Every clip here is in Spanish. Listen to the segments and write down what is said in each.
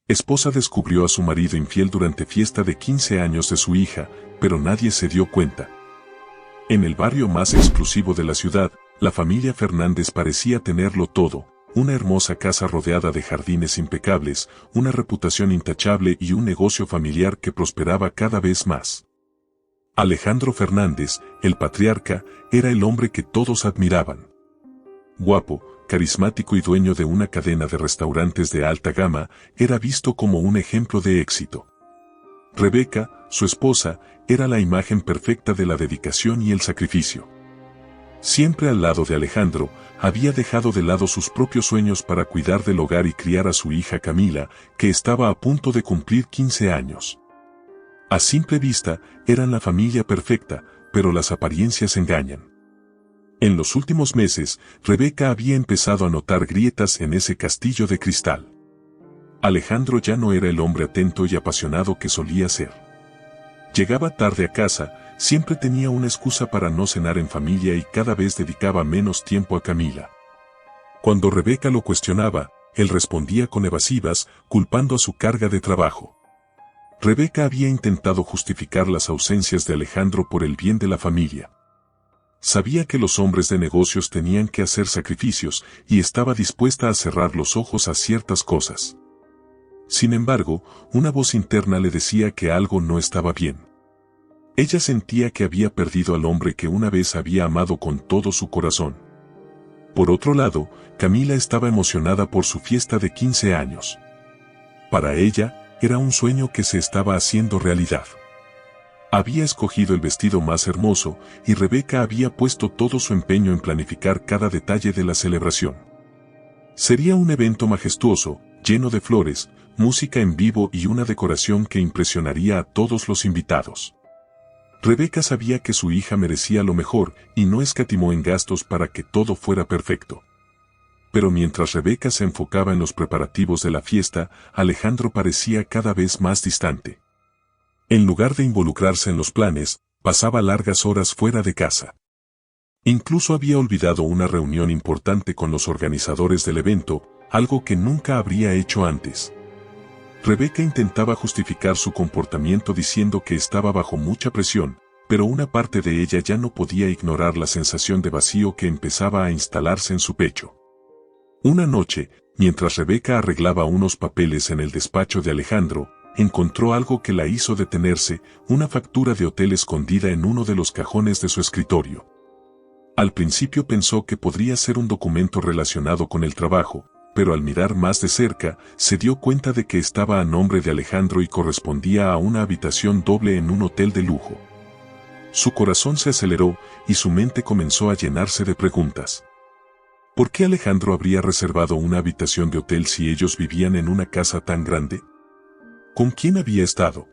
Esposa descubrió a su marido infiel durante fiesta de 15 años de su hija, pero nadie se dio cuenta. En el barrio más exclusivo de la ciudad, la familia Fernández parecía tenerlo todo: una hermosa casa rodeada de jardines impecables, una reputación intachable y un negocio familiar que prosperaba cada vez más. Alejandro Fernández, el patriarca, era el hombre que todos admiraban. Guapo, carismático y dueño de una cadena de restaurantes de alta gama, era visto como un ejemplo de éxito. Rebeca, su esposa, era la imagen perfecta de la dedicación y el sacrificio. Siempre al lado de Alejandro, había dejado de lado sus propios sueños para cuidar del hogar y criar a su hija Camila, que estaba a punto de cumplir 15 años. A simple vista, eran la familia perfecta, pero las apariencias engañan. En los últimos meses, Rebeca había empezado a notar grietas en ese castillo de cristal. Alejandro ya no era el hombre atento y apasionado que solía ser. Llegaba tarde a casa, siempre tenía una excusa para no cenar en familia y cada vez dedicaba menos tiempo a Camila. Cuando Rebeca lo cuestionaba, él respondía con evasivas, culpando a su carga de trabajo. Rebeca había intentado justificar las ausencias de Alejandro por el bien de la familia. Sabía que los hombres de negocios tenían que hacer sacrificios y estaba dispuesta a cerrar los ojos a ciertas cosas. Sin embargo, una voz interna le decía que algo no estaba bien. Ella sentía que había perdido al hombre que una vez había amado con todo su corazón. Por otro lado, Camila estaba emocionada por su fiesta de 15 años. Para ella, era un sueño que se estaba haciendo realidad. Había escogido el vestido más hermoso y Rebeca había puesto todo su empeño en planificar cada detalle de la celebración. Sería un evento majestuoso, lleno de flores, música en vivo y una decoración que impresionaría a todos los invitados. Rebeca sabía que su hija merecía lo mejor y no escatimó en gastos para que todo fuera perfecto. Pero mientras Rebeca se enfocaba en los preparativos de la fiesta, Alejandro parecía cada vez más distante. En lugar de involucrarse en los planes, pasaba largas horas fuera de casa. Incluso había olvidado una reunión importante con los organizadores del evento, algo que nunca habría hecho antes. Rebeca intentaba justificar su comportamiento diciendo que estaba bajo mucha presión, pero una parte de ella ya no podía ignorar la sensación de vacío que empezaba a instalarse en su pecho. Una noche, mientras Rebeca arreglaba unos papeles en el despacho de Alejandro, encontró algo que la hizo detenerse: una factura de hotel escondida en uno de los cajones de su escritorio. Al principio pensó que podría ser un documento relacionado con el trabajo, pero al mirar más de cerca, se dio cuenta de que estaba a nombre de Alejandro y correspondía a una habitación doble en un hotel de lujo. Su corazón se aceleró y su mente comenzó a llenarse de preguntas. ¿Por qué Alejandro habría reservado una habitación de hotel si ellos vivían en una casa tan grande? ¿Con quién había estado?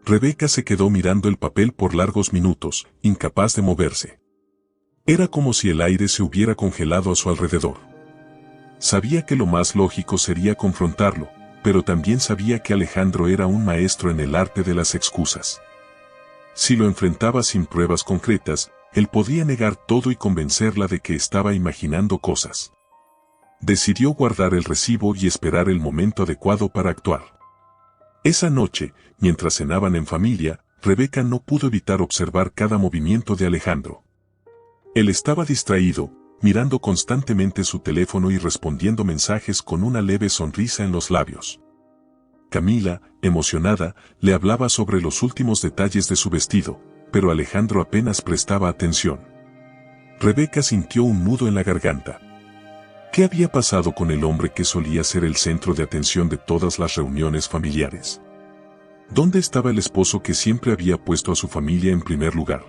Rebeca se quedó mirando el papel por largos minutos, incapaz de moverse. Era como si el aire se hubiera congelado a su alrededor. Sabía que lo más lógico sería confrontarlo, pero también sabía que Alejandro era un maestro en el arte de las excusas. Si lo enfrentaba sin pruebas concretas, él podía negar todo y convencerla de que estaba imaginando cosas. Decidió guardar el recibo y esperar el momento adecuado para actuar. Esa noche, mientras cenaban en familia, Rebeca no pudo evitar observar cada movimiento de Alejandro. Él estaba distraído, mirando constantemente su teléfono y respondiendo mensajes con una leve sonrisa en los labios. Camila, emocionada, le hablaba sobre los últimos detalles de su vestido, pero Alejandro apenas prestaba atención. Rebeca sintió un nudo en la garganta. ¿Qué había pasado con el hombre que solía ser el centro de atención de todas las reuniones familiares? ¿Dónde estaba el esposo que siempre había puesto a su familia en primer lugar?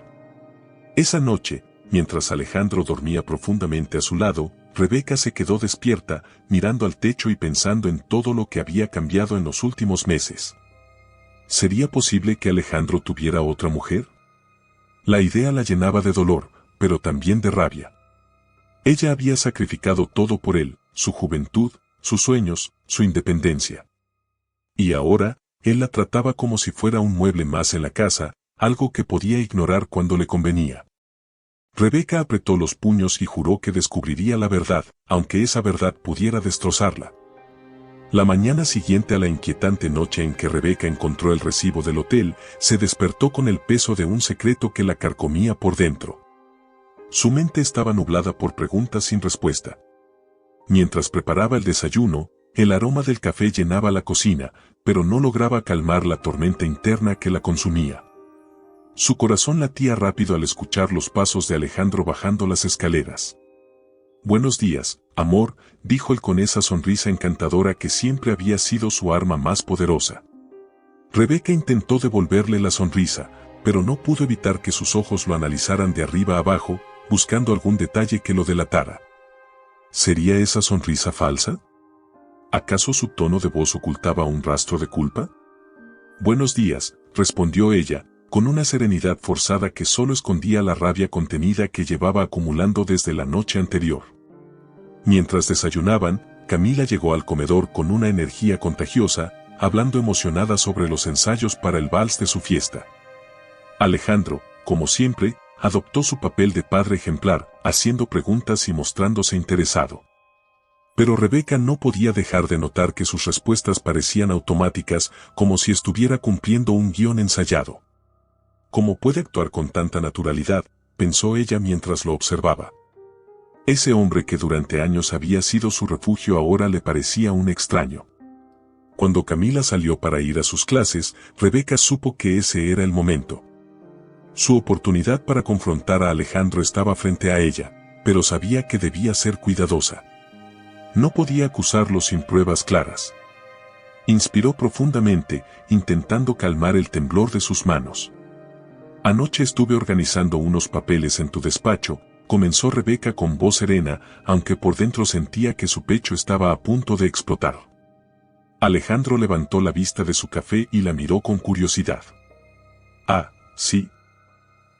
Esa noche, mientras Alejandro dormía profundamente a su lado, Rebeca se quedó despierta, mirando al techo y pensando en todo lo que había cambiado en los últimos meses. ¿Sería posible que Alejandro tuviera otra mujer? La idea la llenaba de dolor, pero también de rabia. Ella había sacrificado todo por él: su juventud, sus sueños, su independencia. Y ahora, él la trataba como si fuera un mueble más en la casa, algo que podía ignorar cuando le convenía. Rebeca apretó los puños y juró que descubriría la verdad, aunque esa verdad pudiera destrozarla. La mañana siguiente a la inquietante noche en que Rebeca encontró el recibo del hotel, se despertó con el peso de un secreto que la carcomía por dentro. Su mente estaba nublada por preguntas sin respuesta. Mientras preparaba el desayuno, el aroma del café llenaba la cocina, pero no lograba calmar la tormenta interna que la consumía. Su corazón latía rápido al escuchar los pasos de Alejandro bajando las escaleras. «Buenos días, amor», dijo él con esa sonrisa encantadora que siempre había sido su arma más poderosa. Rebeca intentó devolverle la sonrisa, pero no pudo evitar que sus ojos lo analizaran de arriba a abajo, buscando algún detalle que lo delatara. ¿Sería esa sonrisa falsa? ¿Acaso su tono de voz ocultaba un rastro de culpa? «Buenos días», respondió ella, con una serenidad forzada que solo escondía la rabia contenida que llevaba acumulando desde la noche anterior. Mientras desayunaban, Camila llegó al comedor con una energía contagiosa, hablando emocionada sobre los ensayos para el vals de su fiesta. Alejandro, como siempre, adoptó su papel de padre ejemplar, haciendo preguntas y mostrándose interesado. Pero Rebeca no podía dejar de notar que sus respuestas parecían automáticas, como si estuviera cumpliendo un guión ensayado. ¿Cómo puede actuar con tanta naturalidad?, pensó ella mientras lo observaba. Ese hombre que durante años había sido su refugio ahora le parecía un extraño. Cuando Camila salió para ir a sus clases, Rebeca supo que ese era el momento. Su oportunidad para confrontar a Alejandro estaba frente a ella, pero sabía que debía ser cuidadosa. No podía acusarlo sin pruebas claras. Inspiró profundamente, intentando calmar el temblor de sus manos. «Anoche estuve organizando unos papeles en tu despacho», comenzó Rebeca con voz serena, aunque por dentro sentía que su pecho estaba a punto de explotar. Alejandro levantó la vista de su café y la miró con curiosidad. «Ah, sí.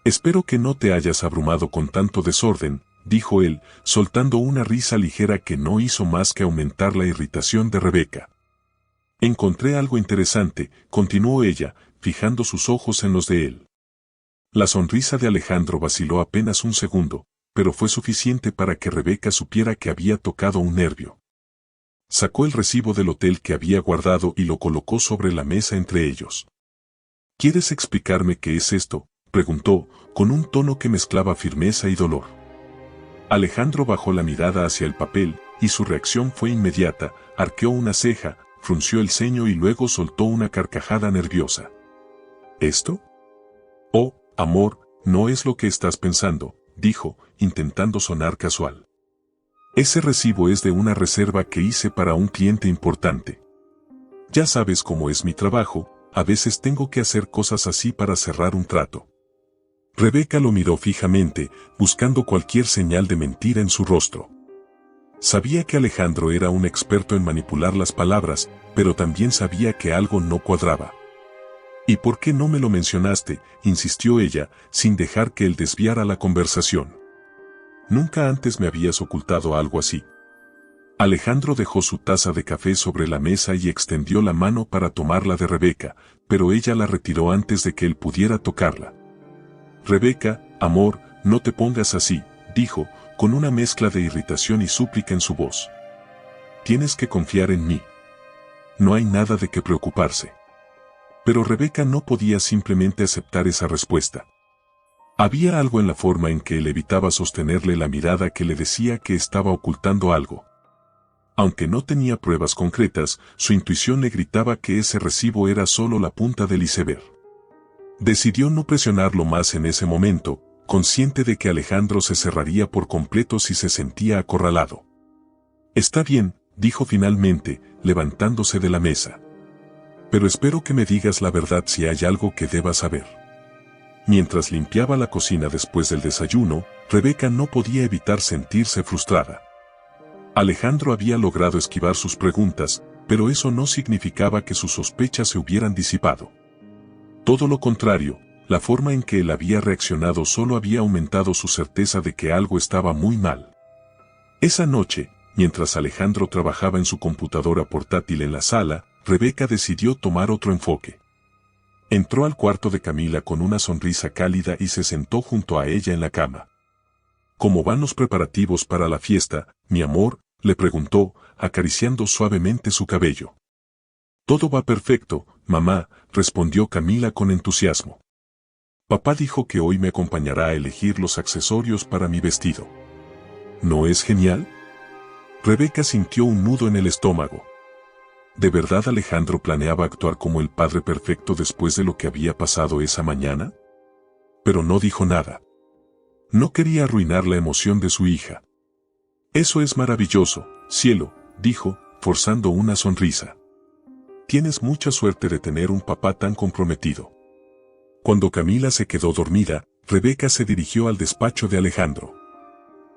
Espero que no te hayas abrumado con tanto desorden», dijo él, soltando una risa ligera que no hizo más que aumentar la irritación de Rebeca. «Encontré algo interesante», continuó ella, fijando sus ojos en los de él. La sonrisa de Alejandro vaciló apenas un segundo, pero fue suficiente para que Rebeca supiera que había tocado un nervio. Sacó el recibo del hotel que había guardado y lo colocó sobre la mesa entre ellos. «¿Quieres explicarme qué es esto?», preguntó, con un tono que mezclaba firmeza y dolor. Alejandro bajó la mirada hacia el papel, y su reacción fue inmediata, arqueó una ceja, frunció el ceño y luego soltó una carcajada nerviosa. «¿Esto? Oh, amor, no es lo que estás pensando», dijo, intentando sonar casual. «Ese recibo es de una reserva que hice para un cliente importante. Ya sabes cómo es mi trabajo, a veces tengo que hacer cosas así para cerrar un trato». Rebeca lo miró fijamente, buscando cualquier señal de mentira en su rostro. Sabía que Alejandro era un experto en manipular las palabras, pero también sabía que algo no cuadraba. «¿Y por qué no me lo mencionaste?», insistió ella, sin dejar que él desviara la conversación. «Nunca antes me habías ocultado algo así». Alejandro dejó su taza de café sobre la mesa y extendió la mano para tomarla de Rebeca, pero ella la retiró antes de que él pudiera tocarla. «Rebeca, amor, no te pongas así», dijo, con una mezcla de irritación y súplica en su voz. «Tienes que confiar en mí. No hay nada de qué preocuparse». Pero Rebeca no podía simplemente aceptar esa respuesta. Había algo en la forma en que él evitaba sostenerle la mirada que le decía que estaba ocultando algo. Aunque no tenía pruebas concretas, su intuición le gritaba que ese recibo era solo la punta del iceberg. Decidió no presionarlo más en ese momento, consciente de que Alejandro se cerraría por completo si se sentía acorralado. «Está bien», dijo finalmente, levantándose de la mesa. «Pero espero que me digas la verdad si hay algo que deba saber». Mientras limpiaba la cocina después del desayuno, Rebeca no podía evitar sentirse frustrada. Alejandro había logrado esquivar sus preguntas, pero eso no significaba que sus sospechas se hubieran disipado. Todo lo contrario, la forma en que él había reaccionado solo había aumentado su certeza de que algo estaba muy mal. Esa noche, mientras Alejandro trabajaba en su computadora portátil en la sala, Rebeca decidió tomar otro enfoque. Entró al cuarto de Camila con una sonrisa cálida y se sentó junto a ella en la cama. «¿Cómo van los preparativos para la fiesta, mi amor?», le preguntó, acariciando suavemente su cabello. Todo va perfecto, mamá, respondió Camila con entusiasmo. Papá dijo que hoy me acompañará a elegir los accesorios para mi vestido. ¿No es genial? Rebeca sintió un nudo en el estómago. ¿De verdad Alejandro planeaba actuar como el padre perfecto después de lo que había pasado esa mañana? Pero no dijo nada. No quería arruinar la emoción de su hija. Eso es maravilloso, cielo, dijo, forzando una sonrisa. Tienes mucha suerte de tener un papá tan comprometido. Cuando Camila se quedó dormida, Rebeca se dirigió al despacho de Alejandro.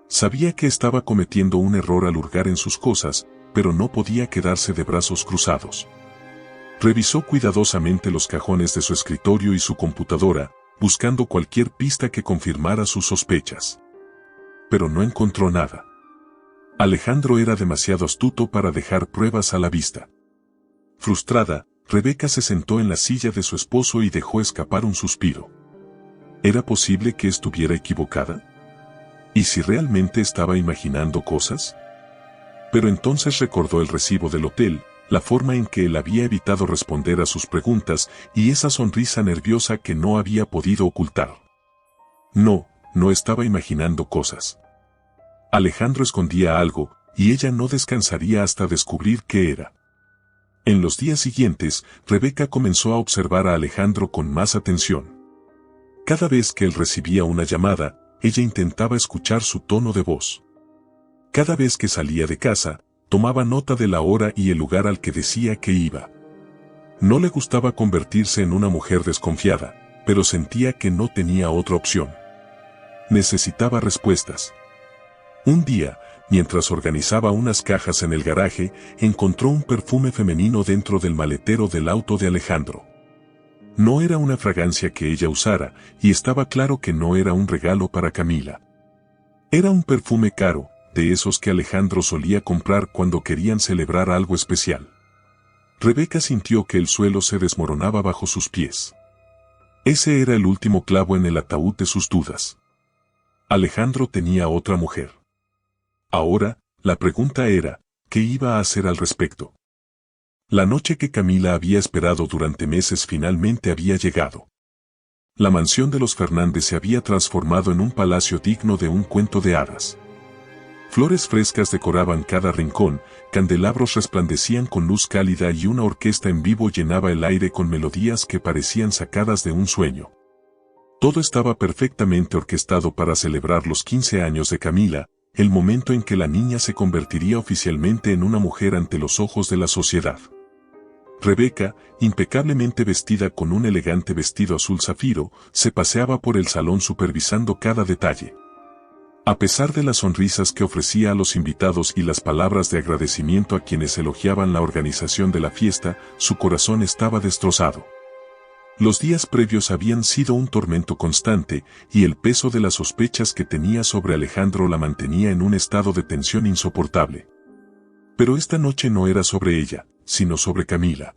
Sabía que estaba cometiendo un error al hurgar en sus cosas, pero no podía quedarse de brazos cruzados. Revisó cuidadosamente los cajones de su escritorio y su computadora, buscando cualquier pista que confirmara sus sospechas. Pero no encontró nada. Alejandro era demasiado astuto para dejar pruebas a la vista. Frustrada, Rebeca se sentó en la silla de su esposo y dejó escapar un suspiro. ¿Era posible que estuviera equivocada? ¿Y si realmente estaba imaginando cosas? Pero entonces recordó el recibo del hotel, la forma en que él había evitado responder a sus preguntas y esa sonrisa nerviosa que no había podido ocultar. No, no estaba imaginando cosas. Alejandro escondía algo, y ella no descansaría hasta descubrir qué era. En los días siguientes, Rebeca comenzó a observar a Alejandro con más atención. Cada vez que él recibía una llamada, ella intentaba escuchar su tono de voz. Cada vez que salía de casa, tomaba nota de la hora y el lugar al que decía que iba. No le gustaba convertirse en una mujer desconfiada, pero sentía que no tenía otra opción. Necesitaba respuestas. Un día, mientras organizaba unas cajas en el garaje, encontró un perfume femenino dentro del maletero del auto de Alejandro. No era una fragancia que ella usara, y estaba claro que no era un regalo para Camila. Era un perfume caro, de esos que Alejandro solía comprar cuando querían celebrar algo especial. Rebeca sintió que el suelo se desmoronaba bajo sus pies. Ese era el último clavo en el ataúd de sus dudas. Alejandro tenía otra mujer. Ahora, la pregunta era, ¿qué iba a hacer al respecto? La noche que Camila había esperado durante meses finalmente había llegado. La mansión de los Fernández se había transformado en un palacio digno de un cuento de hadas. Flores frescas decoraban cada rincón, candelabros resplandecían con luz cálida y una orquesta en vivo llenaba el aire con melodías que parecían sacadas de un sueño. Todo estaba perfectamente orquestado para celebrar los 15 años de Camila, el momento en que la niña se convertiría oficialmente en una mujer ante los ojos de la sociedad. Rebeca, impecablemente vestida con un elegante vestido azul zafiro, se paseaba por el salón supervisando cada detalle. A pesar de las sonrisas que ofrecía a los invitados y las palabras de agradecimiento a quienes elogiaban la organización de la fiesta, su corazón estaba destrozado. Los días previos habían sido un tormento constante, y el peso de las sospechas que tenía sobre Alejandro la mantenía en un estado de tensión insoportable. Pero esta noche no era sobre ella, sino sobre Camila.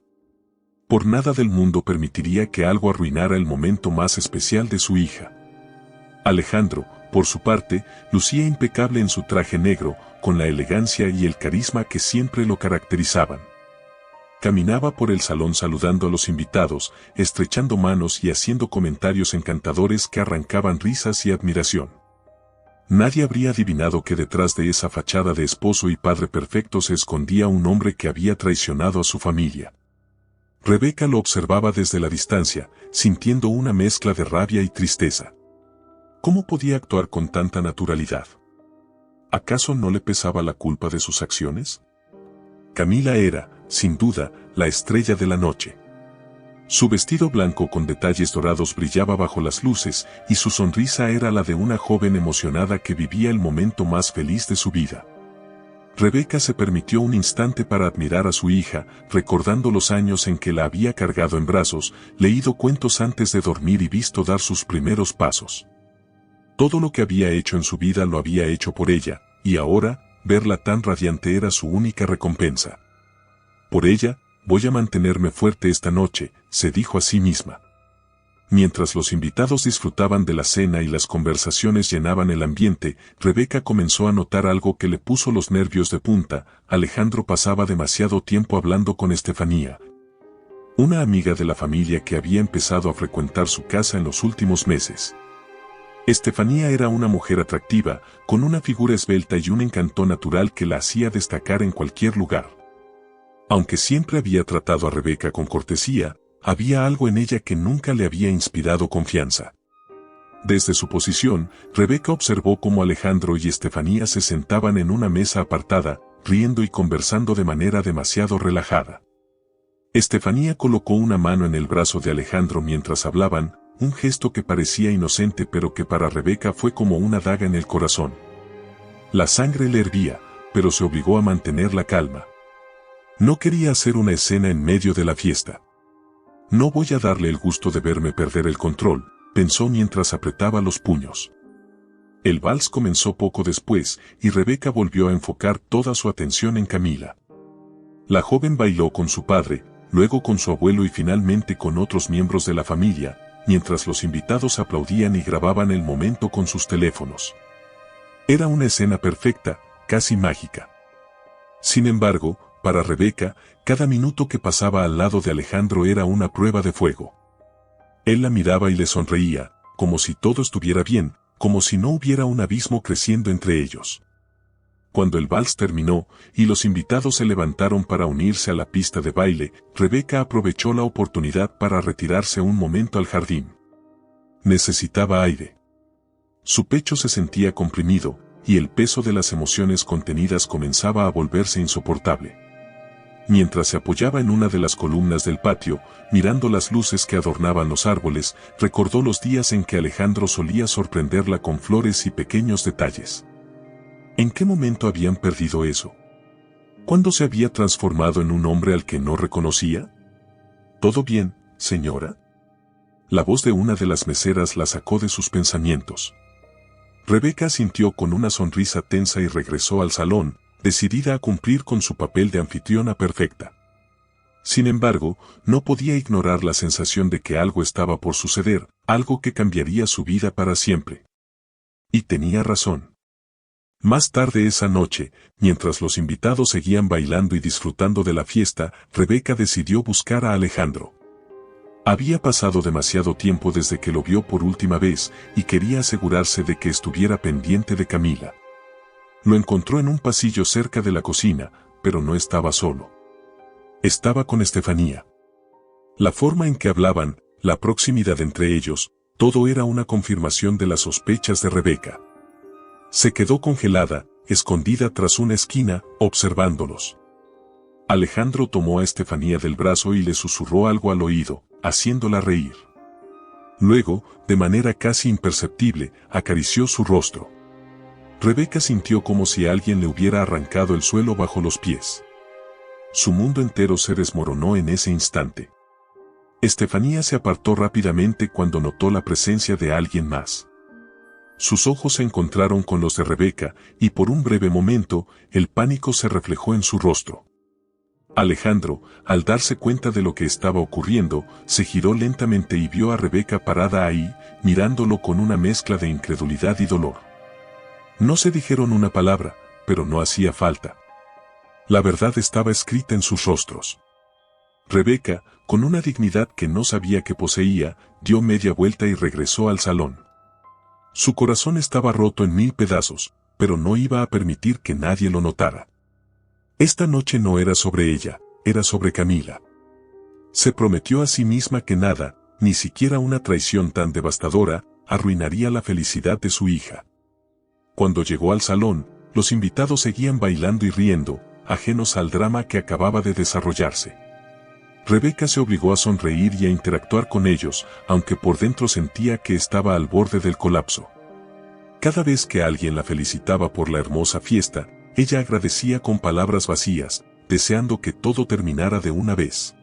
Por nada del mundo permitiría que algo arruinara el momento más especial de su hija. Alejandro, por su parte, lucía impecable en su traje negro, con la elegancia y el carisma que siempre lo caracterizaban. Caminaba por el salón saludando a los invitados, estrechando manos y haciendo comentarios encantadores que arrancaban risas y admiración. Nadie habría adivinado que detrás de esa fachada de esposo y padre perfecto se escondía un hombre que había traicionado a su familia. Rebeca lo observaba desde la distancia, sintiendo una mezcla de rabia y tristeza. ¿Cómo podía actuar con tanta naturalidad? ¿Acaso no le pesaba la culpa de sus acciones? Camila era, sin duda, la estrella de la noche. Su vestido blanco con detalles dorados brillaba bajo las luces, y su sonrisa era la de una joven emocionada que vivía el momento más feliz de su vida. Rebeca se permitió un instante para admirar a su hija, recordando los años en que la había cargado en brazos, leído cuentos antes de dormir y visto dar sus primeros pasos. Todo lo que había hecho en su vida lo había hecho por ella, y ahora, verla tan radiante era su única recompensa. Por ella, voy a mantenerme fuerte esta noche, se dijo a sí misma. Mientras los invitados disfrutaban de la cena y las conversaciones llenaban el ambiente, Rebeca comenzó a notar algo que le puso los nervios de punta. Alejandro pasaba demasiado tiempo hablando con Estefanía, una amiga de la familia que había empezado a frecuentar su casa en los últimos meses. Estefanía era una mujer atractiva, con una figura esbelta y un encanto natural que la hacía destacar en cualquier lugar. Aunque siempre había tratado a Rebeca con cortesía, había algo en ella que nunca le había inspirado confianza. Desde su posición, Rebeca observó cómo Alejandro y Estefanía se sentaban en una mesa apartada, riendo y conversando de manera demasiado relajada. Estefanía colocó una mano en el brazo de Alejandro mientras hablaban, un gesto que parecía inocente pero que para Rebeca fue como una daga en el corazón. La sangre le hervía, pero se obligó a mantener la calma. No quería hacer una escena en medio de la fiesta. No voy a darle el gusto de verme perder el control, pensó mientras apretaba los puños. El vals comenzó poco después y Rebeca volvió a enfocar toda su atención en Camila. La joven bailó con su padre, luego con su abuelo y finalmente con otros miembros de la familia, mientras los invitados aplaudían y grababan el momento con sus teléfonos. Era una escena perfecta, casi mágica. Sin embargo, para Rebeca, cada minuto que pasaba al lado de Alejandro era una prueba de fuego. Él la miraba y le sonreía, como si todo estuviera bien, como si no hubiera un abismo creciendo entre ellos. Cuando el vals terminó y los invitados se levantaron para unirse a la pista de baile, Rebeca aprovechó la oportunidad para retirarse un momento al jardín. Necesitaba aire. Su pecho se sentía comprimido, y el peso de las emociones contenidas comenzaba a volverse insoportable. Mientras se apoyaba en una de las columnas del patio, mirando las luces que adornaban los árboles, recordó los días en que Alejandro solía sorprenderla con flores y pequeños detalles. ¿En qué momento habían perdido eso? ¿Cuándo se había transformado en un hombre al que no reconocía? ¿Todo bien, señora? La voz de una de las meseras la sacó de sus pensamientos. Rebeca asintió con una sonrisa tensa y regresó al salón, decidida a cumplir con su papel de anfitriona perfecta. Sin embargo, no podía ignorar la sensación de que algo estaba por suceder, algo que cambiaría su vida para siempre. Y tenía razón. Más tarde esa noche, mientras los invitados seguían bailando y disfrutando de la fiesta, Rebeca decidió buscar a Alejandro. Había pasado demasiado tiempo desde que lo vio por última vez y quería asegurarse de que estuviera pendiente de Camila. Lo encontró en un pasillo cerca de la cocina, pero no estaba solo. Estaba con Estefanía. La forma en que hablaban, la proximidad entre ellos, todo era una confirmación de las sospechas de Rebeca. Se quedó congelada, escondida tras una esquina, observándolos. Alejandro tomó a Estefanía del brazo y le susurró algo al oído, haciéndola reír. Luego, de manera casi imperceptible, acarició su rostro. Rebeca sintió como si alguien le hubiera arrancado el suelo bajo los pies. Su mundo entero se desmoronó en ese instante. Estefanía se apartó rápidamente cuando notó la presencia de alguien más. Sus ojos se encontraron con los de Rebeca, y por un breve momento, el pánico se reflejó en su rostro. Alejandro, al darse cuenta de lo que estaba ocurriendo, se giró lentamente y vio a Rebeca parada ahí, mirándolo con una mezcla de incredulidad y dolor. No se dijeron una palabra, pero no hacía falta. La verdad estaba escrita en sus rostros. Rebeca, con una dignidad que no sabía que poseía, dio media vuelta y regresó al salón. Su corazón estaba roto en 1000 pedazos, pero no iba a permitir que nadie lo notara. Esta noche no era sobre ella, era sobre Camila. Se prometió a sí misma que nada, ni siquiera una traición tan devastadora, arruinaría la felicidad de su hija. Cuando llegó al salón, los invitados seguían bailando y riendo, ajenos al drama que acababa de desarrollarse. Rebeca se obligó a sonreír y a interactuar con ellos, aunque por dentro sentía que estaba al borde del colapso. Cada vez que alguien la felicitaba por la hermosa fiesta, ella agradecía con palabras vacías, deseando que todo terminara de una vez.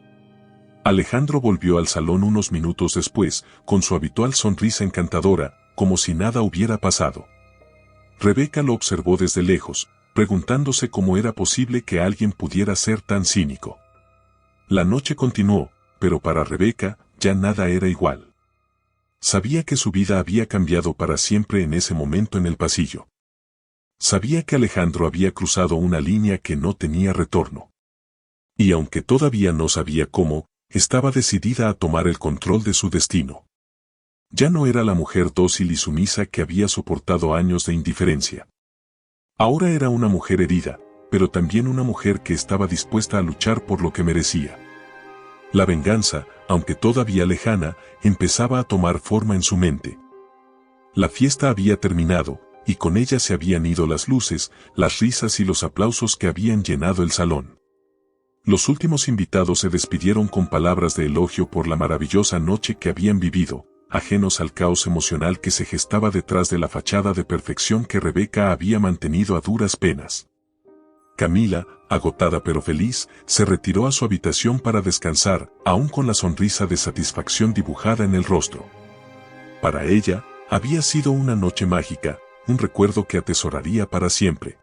Alejandro volvió al salón unos minutos después, con su habitual sonrisa encantadora, como si nada hubiera pasado. Rebeca lo observó desde lejos, preguntándose cómo era posible que alguien pudiera ser tan cínico. La noche continuó, pero para Rebeca, ya nada era igual. Sabía que su vida había cambiado para siempre en ese momento en el pasillo. Sabía que Alejandro había cruzado una línea que no tenía retorno. Y aunque todavía no sabía cómo, estaba decidida a tomar el control de su destino. Ya no era la mujer dócil y sumisa que había soportado años de indiferencia. Ahora era una mujer herida, pero también una mujer que estaba dispuesta a luchar por lo que merecía. La venganza, aunque todavía lejana, empezaba a tomar forma en su mente. La fiesta había terminado, y con ella se habían ido las luces, las risas y los aplausos que habían llenado el salón. Los últimos invitados se despidieron con palabras de elogio por la maravillosa noche que habían vivido, ajenos al caos emocional que se gestaba detrás de la fachada de perfección que Rebeca había mantenido a duras penas. Camila, agotada pero feliz, se retiró a su habitación para descansar, aún con la sonrisa de satisfacción dibujada en el rostro. Para ella, había sido una noche mágica, un recuerdo que atesoraría para siempre.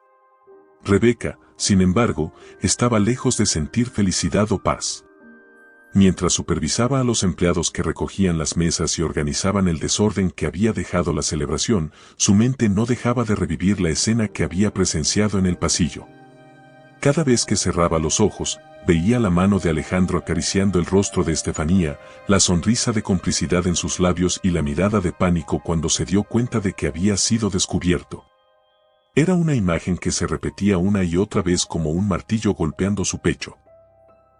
Rebeca, sin embargo, estaba lejos de sentir felicidad o paz. Mientras supervisaba a los empleados que recogían las mesas y organizaban el desorden que había dejado la celebración, su mente no dejaba de revivir la escena que había presenciado en el pasillo. Cada vez que cerraba los ojos, veía la mano de Alejandro acariciando el rostro de Estefanía, la sonrisa de complicidad en sus labios y la mirada de pánico cuando se dio cuenta de que había sido descubierto. Era una imagen que se repetía una y otra vez como un martillo golpeando su pecho.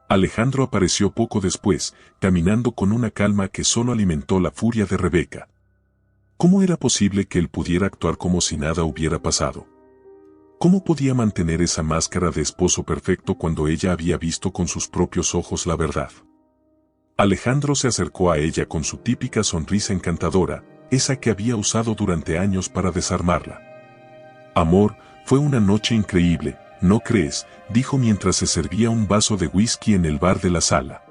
Alejandro apareció poco después, caminando con una calma que solo alimentó la furia de Rebeca. ¿Cómo era posible que él pudiera actuar como si nada hubiera pasado? ¿Cómo podía mantener esa máscara de esposo perfecto cuando ella había visto con sus propios ojos la verdad? Alejandro se acercó a ella con su típica sonrisa encantadora, esa que había usado durante años para desarmarla. Amor, fue una noche increíble, ¿no crees?, dijo mientras se servía un vaso de whisky en el bar de la sala.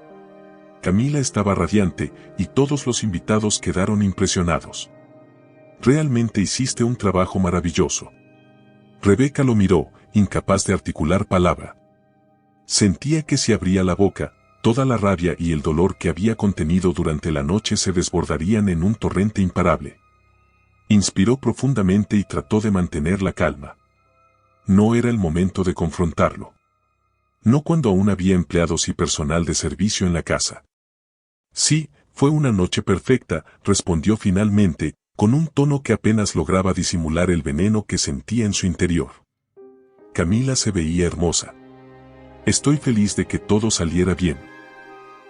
Camila estaba radiante, y todos los invitados quedaron impresionados. Realmente hiciste un trabajo maravilloso. Rebeca lo miró, incapaz de articular palabra. Sentía que si abría la boca, toda la rabia y el dolor que había contenido durante la noche se desbordarían en un torrente imparable. Inspiró profundamente y trató de mantener la calma. No era el momento de confrontarlo. No cuando aún había empleados y personal de servicio en la casa. Sí, fue una noche perfecta, respondió finalmente, con un tono que apenas lograba disimular el veneno que sentía en su interior. Camila se veía hermosa. Estoy feliz de que todo saliera bien.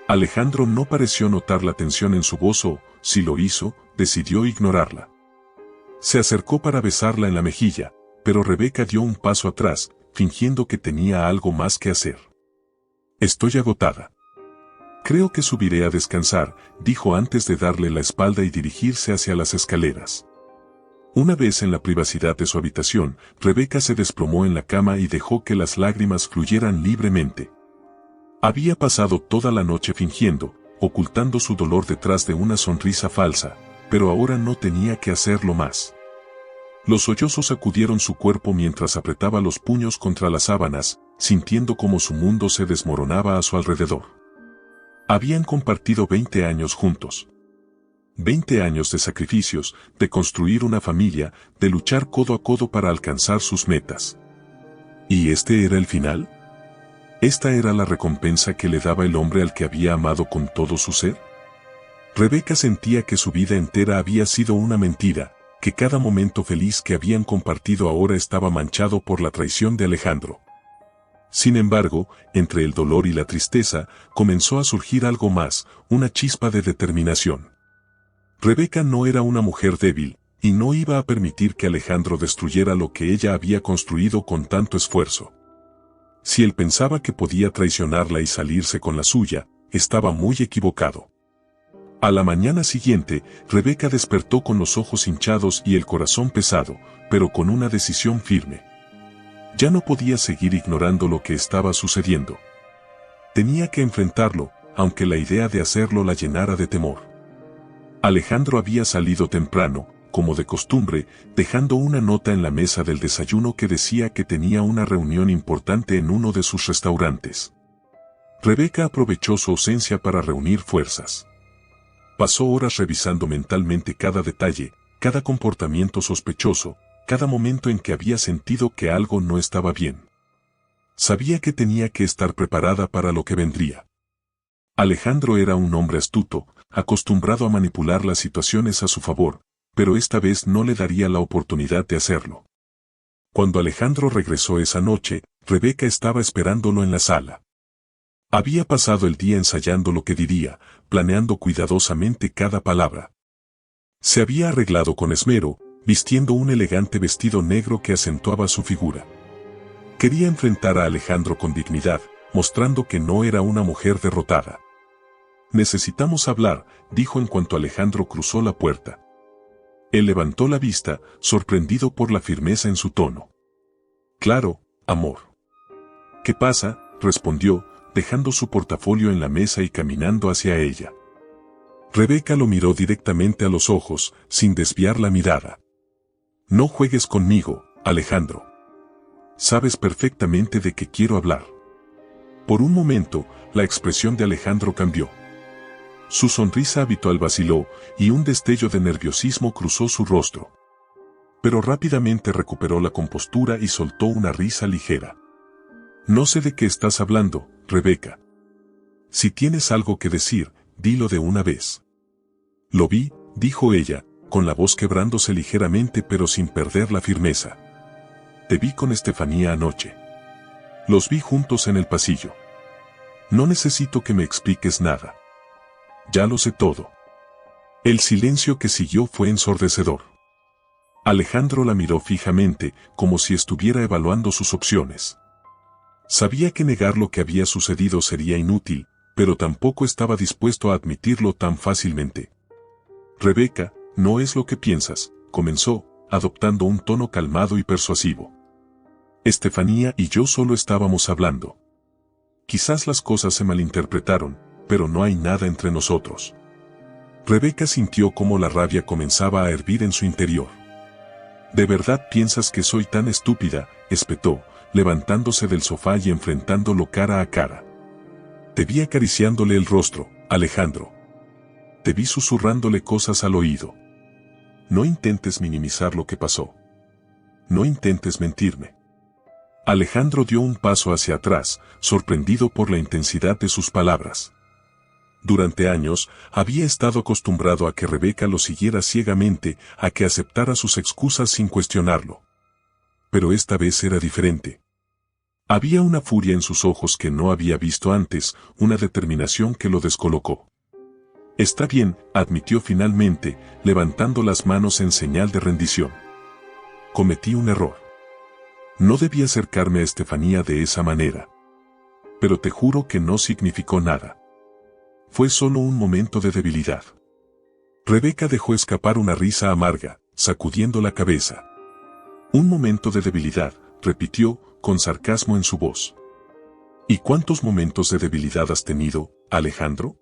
Alejandro no pareció notar la tensión en su voz o, si lo hizo, decidió ignorarla. Se acercó para besarla en la mejilla, pero Rebeca dio un paso atrás, fingiendo que tenía algo más que hacer. Estoy agotada. Creo que subiré a descansar, dijo antes de darle la espalda y dirigirse hacia las escaleras. Una vez en la privacidad de su habitación, Rebeca se desplomó en la cama y dejó que las lágrimas fluyeran libremente. Había pasado toda la noche fingiendo, ocultando su dolor detrás de una sonrisa falsa, pero ahora no tenía que hacerlo más. Los sollozos sacudieron su cuerpo mientras apretaba los puños contra las sábanas, sintiendo como su mundo se desmoronaba a su alrededor. Habían compartido 20 años juntos. 20 años de sacrificios, de construir una familia, de luchar codo a codo para alcanzar sus metas. ¿Y este era el final? ¿Esta era la recompensa que le daba el hombre al que había amado con todo su ser? Rebeca sentía que su vida entera había sido una mentira, que cada momento feliz que habían compartido ahora estaba manchado por la traición de Alejandro. Sin embargo, entre el dolor y la tristeza, comenzó a surgir algo más, una chispa de determinación. Rebeca no era una mujer débil, y no iba a permitir que Alejandro destruyera lo que ella había construido con tanto esfuerzo. Si él pensaba que podía traicionarla y salirse con la suya, estaba muy equivocado. A la mañana siguiente, Rebeca despertó con los ojos hinchados y el corazón pesado, pero con una decisión firme. Ya no podía seguir ignorando lo que estaba sucediendo. Tenía que enfrentarlo, aunque la idea de hacerlo la llenara de temor. Alejandro había salido temprano, como de costumbre, dejando una nota en la mesa del desayuno que decía que tenía una reunión importante en uno de sus restaurantes. Rebeca aprovechó su ausencia para reunir fuerzas. Pasó horas revisando mentalmente cada detalle, cada comportamiento sospechoso, cada momento en que había sentido que algo no estaba bien. Sabía que tenía que estar preparada para lo que vendría. Alejandro era un hombre astuto, acostumbrado a manipular las situaciones a su favor, pero esta vez no le daría la oportunidad de hacerlo. Cuando Alejandro regresó esa noche, Rebeca estaba esperándolo en la sala. Había pasado el día ensayando lo que diría, planeando cuidadosamente cada palabra. Se había arreglado con esmero, vistiendo un elegante vestido negro que acentuaba su figura. Quería enfrentar a Alejandro con dignidad, mostrando que no era una mujer derrotada. «Necesitamos hablar», dijo en cuanto Alejandro cruzó la puerta. Él levantó la vista, sorprendido por la firmeza en su tono. «Claro, amor». «¿Qué pasa?», respondió, dejando su portafolio en la mesa y caminando hacia ella. Rebeca lo miró directamente a los ojos, sin desviar la mirada. «No juegues conmigo, Alejandro. Sabes perfectamente de qué quiero hablar». Por un momento, la expresión de Alejandro cambió. Su sonrisa habitual vaciló, y un destello de nerviosismo cruzó su rostro. Pero rápidamente recuperó la compostura y soltó una risa ligera. «No sé de qué estás hablando, Rebeca. Si tienes algo que decir, dilo de una vez». «Lo vi», dijo ella, con la voz quebrándose ligeramente pero sin perder la firmeza. «Te vi con Estefanía anoche. Los vi juntos en el pasillo. No necesito que me expliques nada. Ya lo sé todo». El silencio que siguió fue ensordecedor. Alejandro la miró fijamente, como si estuviera evaluando sus opciones. Sabía que negar lo que había sucedido sería inútil, pero tampoco estaba dispuesto a admitirlo tan fácilmente. «Rebeca, no es lo que piensas», comenzó, adoptando un tono calmado y persuasivo. «Estefanía y yo solo estábamos hablando. Quizás las cosas se malinterpretaron, pero no hay nada entre nosotros». Rebeca sintió cómo la rabia comenzaba a hervir en su interior. «¿De verdad piensas que soy tan estúpida?», espetó, levantándose del sofá y enfrentándolo cara a cara. «Te vi acariciándole el rostro, Alejandro. Te vi susurrándole cosas al oído. No intentes minimizar lo que pasó. No intentes mentirme». Alejandro dio un paso hacia atrás, sorprendido por la intensidad de sus palabras. Durante años, había estado acostumbrado a que Rebeca lo siguiera ciegamente, a que aceptara sus excusas sin cuestionarlo. Pero esta vez era diferente. Había una furia en sus ojos que no había visto antes, una determinación que lo descolocó. «Está bien», admitió finalmente, levantando las manos en señal de rendición. «Cometí un error. No debí acercarme a Estefanía de esa manera. Pero te juro que no significó nada. Fue solo un momento de debilidad». Rebeca dejó escapar una risa amarga, sacudiendo la cabeza. «Un momento de debilidad», repitió, con sarcasmo en su voz. «¿Y cuántos momentos de debilidad has tenido, Alejandro?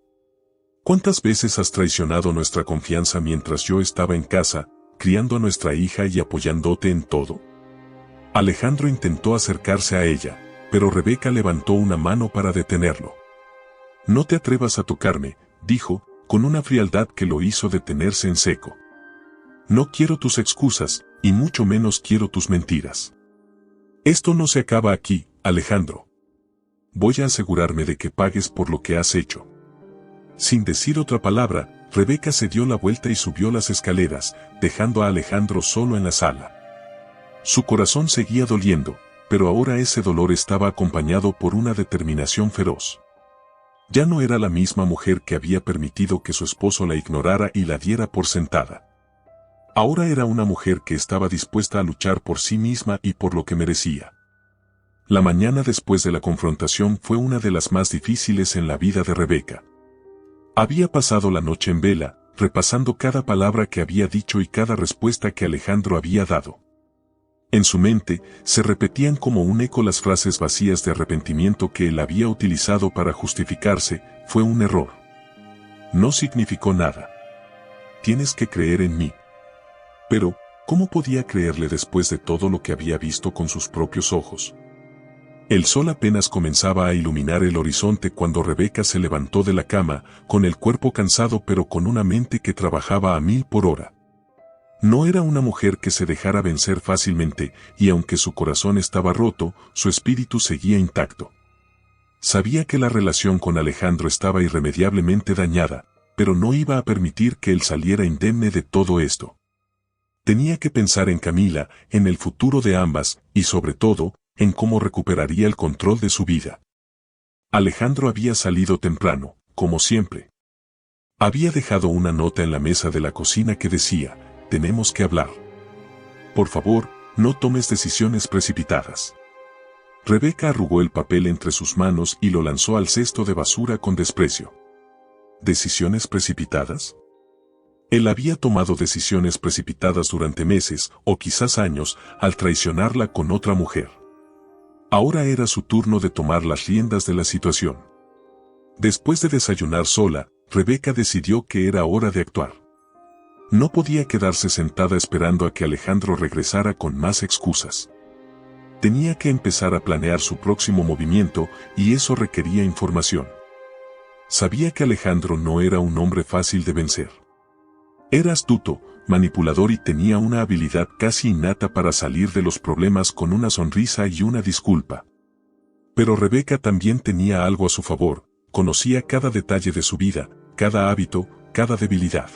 ¿Cuántas veces has traicionado nuestra confianza mientras yo estaba en casa, criando a nuestra hija y apoyándote en todo?» Alejandro intentó acercarse a ella, pero Rebeca levantó una mano para detenerlo. «No te atrevas a tocarme», dijo, con una frialdad que lo hizo detenerse en seco. «No quiero tus excusas, y mucho menos quiero tus mentiras. Esto no se acaba aquí, Alejandro. Voy a asegurarme de que pagues por lo que has hecho». Sin decir otra palabra, Rebeca se dio la vuelta y subió las escaleras, dejando a Alejandro solo en la sala. Su corazón seguía doliendo, pero ahora ese dolor estaba acompañado por una determinación feroz. Ya no era la misma mujer que había permitido que su esposo la ignorara y la diera por sentada. Ahora era una mujer que estaba dispuesta a luchar por sí misma y por lo que merecía. La mañana después de la confrontación fue una de las más difíciles en la vida de Rebeca. Había pasado la noche en vela, repasando cada palabra que había dicho y cada respuesta que Alejandro había dado. En su mente, se repetían como un eco las frases vacías de arrepentimiento que él había utilizado para justificarse: «Fue un error. No significó nada. Tienes que creer en mí». Pero, ¿cómo podía creerle después de todo lo que había visto con sus propios ojos? El sol apenas comenzaba a iluminar el horizonte cuando Rebeca se levantó de la cama, con el cuerpo cansado pero con una mente que trabajaba a 1000 por hora. No era una mujer que se dejara vencer fácilmente, y aunque su corazón estaba roto, su espíritu seguía intacto. Sabía que la relación con Alejandro estaba irremediablemente dañada, pero no iba a permitir que él saliera indemne de todo esto. Tenía que pensar en Camila, en el futuro de ambas, y sobre todo, en cómo recuperaría el control de su vida. Alejandro había salido temprano, como siempre. Había dejado una nota en la mesa de la cocina que decía: «Tenemos que hablar. Por favor, no tomes decisiones precipitadas». Rebeca arrugó el papel entre sus manos y lo lanzó al cesto de basura con desprecio. ¿Decisiones precipitadas? Él había tomado decisiones precipitadas durante meses, o quizás años, al traicionarla con otra mujer. Ahora era su turno de tomar las riendas de la situación. Después de desayunar sola, Rebeca decidió que era hora de actuar. No podía quedarse sentada esperando a que Alejandro regresara con más excusas. Tenía que empezar a planear su próximo movimiento, y eso requería información. Sabía que Alejandro no era un hombre fácil de vencer. Era astuto, manipulador y tenía una habilidad casi innata para salir de los problemas con una sonrisa y una disculpa. Pero Rebeca también tenía algo a su favor: conocía cada detalle de su vida, cada hábito, cada debilidad.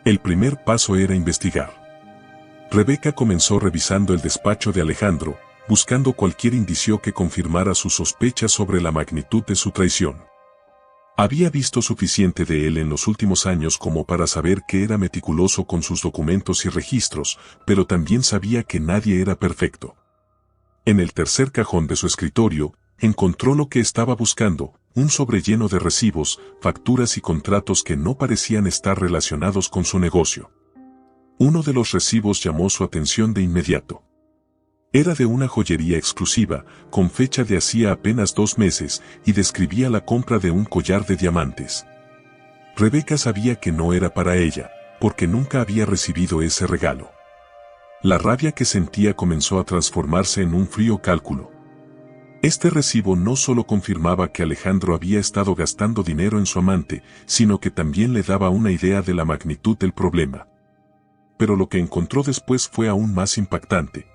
El primer paso era investigar. Rebeca comenzó revisando el despacho de Alejandro, buscando cualquier indicio que confirmara sus sospechas sobre la magnitud de su traición. Había visto suficiente de él en los últimos años como para saber que era meticuloso con sus documentos y registros, pero también sabía que nadie era perfecto. En el tercer cajón de su escritorio, encontró lo que estaba buscando: un sobre lleno de recibos, facturas y contratos que no parecían estar relacionados con su negocio. Uno de los recibos llamó su atención de inmediato. Era de una joyería exclusiva, con fecha de hacía apenas 2 meses, y describía la compra de un collar de diamantes. Rebeca sabía que no era para ella, porque nunca había recibido ese regalo. La rabia que sentía comenzó a transformarse en un frío cálculo. Este recibo no solo confirmaba que Alejandro había estado gastando dinero en su amante, sino que también le daba una idea de la magnitud del problema. Pero lo que encontró después fue aún más impactante.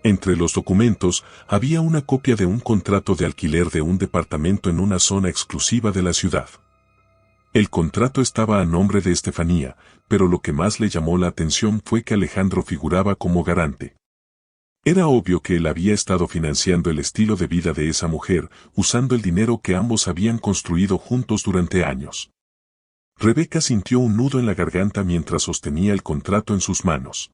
Entre los documentos, había una copia de un contrato de alquiler de un departamento en una zona exclusiva de la ciudad. El contrato estaba a nombre de Estefanía, pero lo que más le llamó la atención fue que Alejandro figuraba como garante. Era obvio que él había estado financiando el estilo de vida de esa mujer, usando el dinero que ambos habían construido juntos durante años. Rebeca sintió un nudo en la garganta mientras sostenía el contrato en sus manos.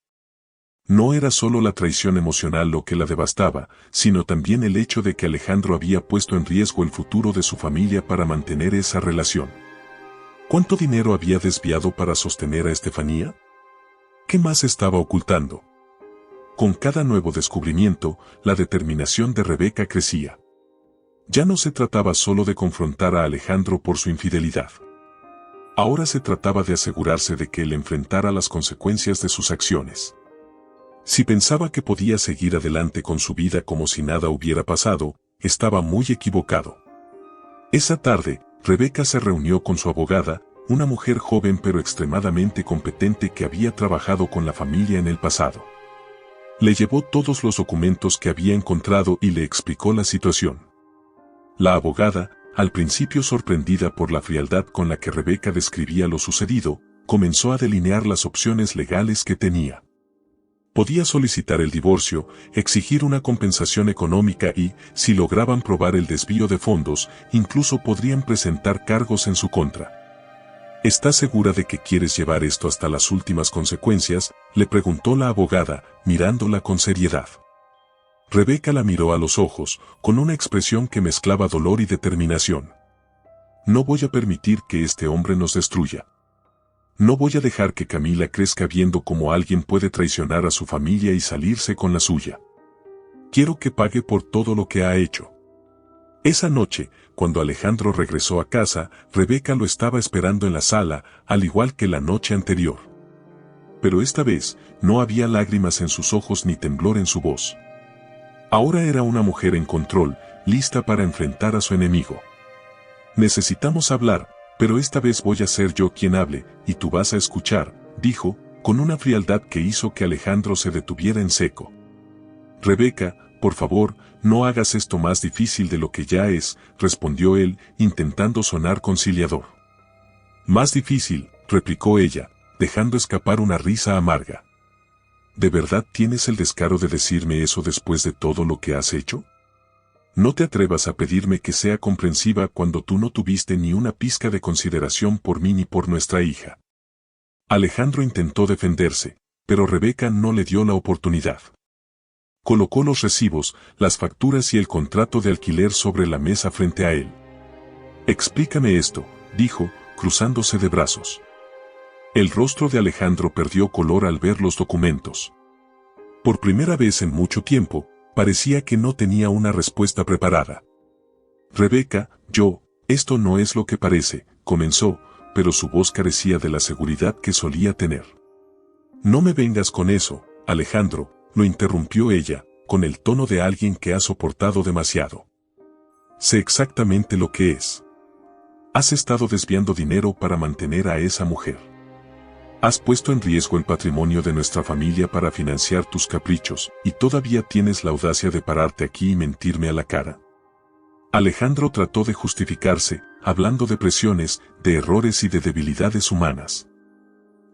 No era solo la traición emocional lo que la devastaba, sino también el hecho de que Alejandro había puesto en riesgo el futuro de su familia para mantener esa relación. ¿Cuánto dinero había desviado para sostener a Estefanía? ¿Qué más estaba ocultando? Con cada nuevo descubrimiento, la determinación de Rebeca crecía. Ya no se trataba solo de confrontar a Alejandro por su infidelidad. Ahora se trataba de asegurarse de que él enfrentara las consecuencias de sus acciones. Si pensaba que podía seguir adelante con su vida como si nada hubiera pasado, estaba muy equivocado. Esa tarde, Rebeca se reunió con su abogada, una mujer joven pero extremadamente competente que había trabajado con la familia en el pasado. Le llevó todos los documentos que había encontrado y le explicó la situación. La abogada, al principio sorprendida por la frialdad con la que Rebeca describía lo sucedido, comenzó a delinear las opciones legales que tenía. Podía solicitar el divorcio, exigir una compensación económica y, si lograban probar el desvío de fondos, incluso podrían presentar cargos en su contra. ¿Estás segura de que quieres llevar esto hasta las últimas consecuencias?, le preguntó la abogada, mirándola con seriedad. Rebeca la miró a los ojos, con una expresión que mezclaba dolor y determinación. No voy a permitir que este hombre nos destruya. No voy a dejar que Camila crezca viendo cómo alguien puede traicionar a su familia y salirse con la suya. Quiero que pague por todo lo que ha hecho. Esa noche, cuando Alejandro regresó a casa, Rebeca lo estaba esperando en la sala, al igual que la noche anterior. Pero esta vez, no había lágrimas en sus ojos ni temblor en su voz. Ahora era una mujer en control, lista para enfrentar a su enemigo. Necesitamos hablar, pero esta vez voy a ser yo quien hable, y tú vas a escuchar, dijo, con una frialdad que hizo que Alejandro se detuviera en seco. Rebeca, por favor, no hagas esto más difícil de lo que ya es, respondió él, intentando sonar conciliador. Más difícil, replicó ella, dejando escapar una risa amarga. ¿De verdad tienes el descaro de decirme eso después de todo lo que has hecho? No te atrevas a pedirme que sea comprensiva cuando tú no tuviste ni una pizca de consideración por mí ni por nuestra hija. Alejandro intentó defenderse, pero Rebeca no le dio la oportunidad. Colocó los recibos, las facturas y el contrato de alquiler sobre la mesa frente a él. Explícame esto, dijo, cruzándose de brazos. El rostro de Alejandro perdió color al ver los documentos. Por primera vez en mucho tiempo, parecía que no tenía una respuesta preparada. Rebeca, esto no es lo que parece, comenzó, pero su voz carecía de la seguridad que solía tener. No me vengas con eso, Alejandro, lo interrumpió ella, con el tono de alguien que ha soportado demasiado. Sé exactamente lo que es. Has estado desviando dinero para mantener a esa mujer. Has puesto en riesgo el patrimonio de nuestra familia para financiar tus caprichos, y todavía tienes la audacia de pararte aquí y mentirme a la cara. Alejandro trató de justificarse, hablando de presiones, de errores y de debilidades humanas.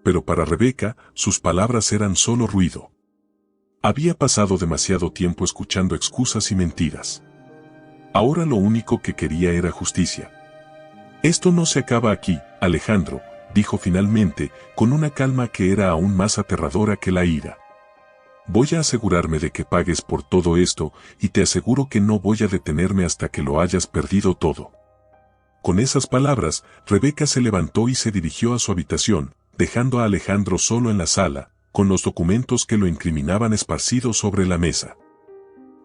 Pero para Rebeca, sus palabras eran solo ruido. Había pasado demasiado tiempo escuchando excusas y mentiras. Ahora lo único que quería era justicia. Esto no se acaba aquí, Alejandro, dijo finalmente, con una calma que era aún más aterradora que la ira. Voy a asegurarme de que pagues por todo esto, y te aseguro que no voy a detenerme hasta que lo hayas perdido todo. Con esas palabras, Rebeca se levantó y se dirigió a su habitación, dejando a Alejandro solo en la sala, con los documentos que lo incriminaban esparcidos sobre la mesa.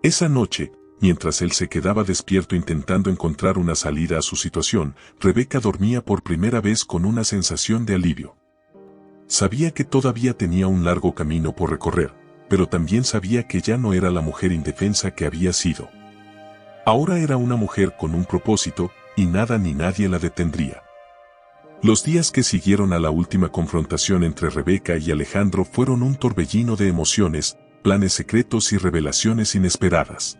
Esa noche, mientras él se quedaba despierto intentando encontrar una salida a su situación, Rebeca dormía por primera vez con una sensación de alivio. Sabía que todavía tenía un largo camino por recorrer, pero también sabía que ya no era la mujer indefensa que había sido. Ahora era una mujer con un propósito, y nada ni nadie la detendría. Los días que siguieron a la última confrontación entre Rebeca y Alejandro fueron un torbellino de emociones, planes secretos y revelaciones inesperadas.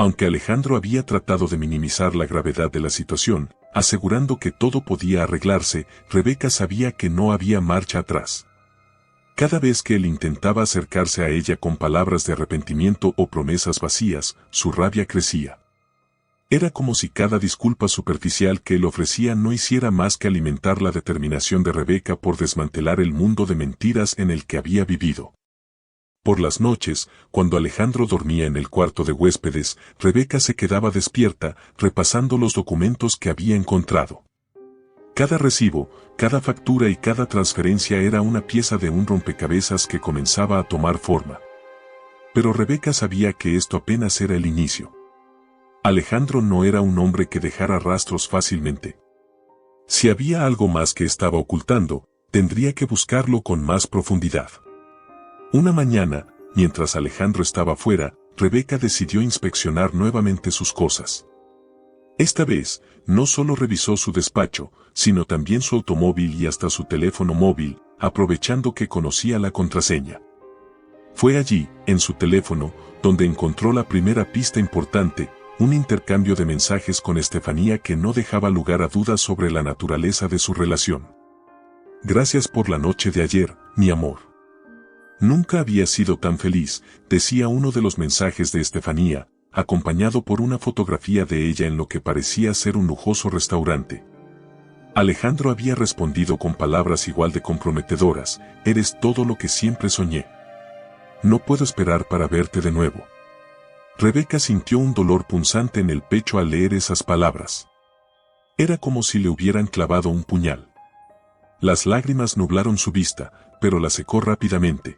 Aunque Alejandro había tratado de minimizar la gravedad de la situación, asegurando que todo podía arreglarse, Rebeca sabía que no había marcha atrás. Cada vez que él intentaba acercarse a ella con palabras de arrepentimiento o promesas vacías, su rabia crecía. Era como si cada disculpa superficial que él ofrecía no hiciera más que alimentar la determinación de Rebeca por desmantelar el mundo de mentiras en el que había vivido. Por las noches, cuando Alejandro dormía en el cuarto de huéspedes, Rebeca se quedaba despierta, repasando los documentos que había encontrado. Cada recibo, cada factura y cada transferencia era una pieza de un rompecabezas que comenzaba a tomar forma. Pero Rebeca sabía que esto apenas era el inicio. Alejandro no era un hombre que dejara rastros fácilmente. Si había algo más que estaba ocultando, tendría que buscarlo con más profundidad. Una mañana, mientras Alejandro estaba fuera, Rebeca decidió inspeccionar nuevamente sus cosas. Esta vez, no solo revisó su despacho, sino también su automóvil y hasta su teléfono móvil, aprovechando que conocía la contraseña. Fue allí, en su teléfono, donde encontró la primera pista importante, un intercambio de mensajes con Estefanía que no dejaba lugar a dudas sobre la naturaleza de su relación. Gracias por la noche de ayer, mi amor. Nunca había sido tan feliz, decía uno de los mensajes de Estefanía, acompañado por una fotografía de ella en lo que parecía ser un lujoso restaurante. Alejandro había respondido con palabras igual de comprometedoras, eres todo lo que siempre soñé. No puedo esperar para verte de nuevo. Rebeca sintió un dolor punzante en el pecho al leer esas palabras. Era como si le hubieran clavado un puñal. Las lágrimas nublaron su vista, pero la secó rápidamente.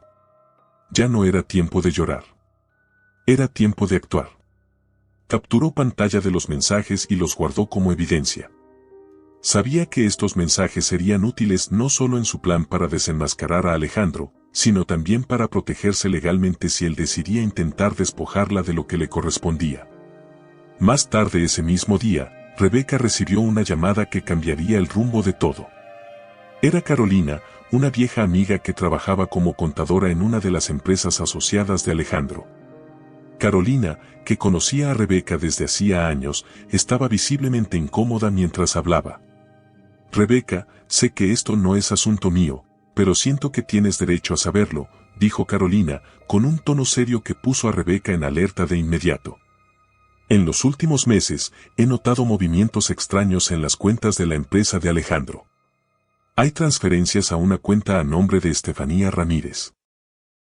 Ya no era tiempo de llorar. Era tiempo de actuar. Capturó pantalla de los mensajes y los guardó como evidencia. Sabía que estos mensajes serían útiles no solo en su plan para desenmascarar a Alejandro, sino también para protegerse legalmente si él decidía intentar despojarla de lo que le correspondía. Más tarde ese mismo día, Rebeca recibió una llamada que cambiaría el rumbo de todo. Era Carolina, una vieja amiga que trabajaba como contadora en una de las empresas asociadas de Alejandro. Carolina, que conocía a Rebeca desde hacía años, estaba visiblemente incómoda mientras hablaba. «Rebeca, sé que esto no es asunto mío, pero siento que tienes derecho a saberlo», dijo Carolina, con un tono serio que puso a Rebeca en alerta de inmediato. «En los últimos meses, he notado movimientos extraños en las cuentas de la empresa de Alejandro. Hay transferencias a una cuenta a nombre de Estefanía Ramírez.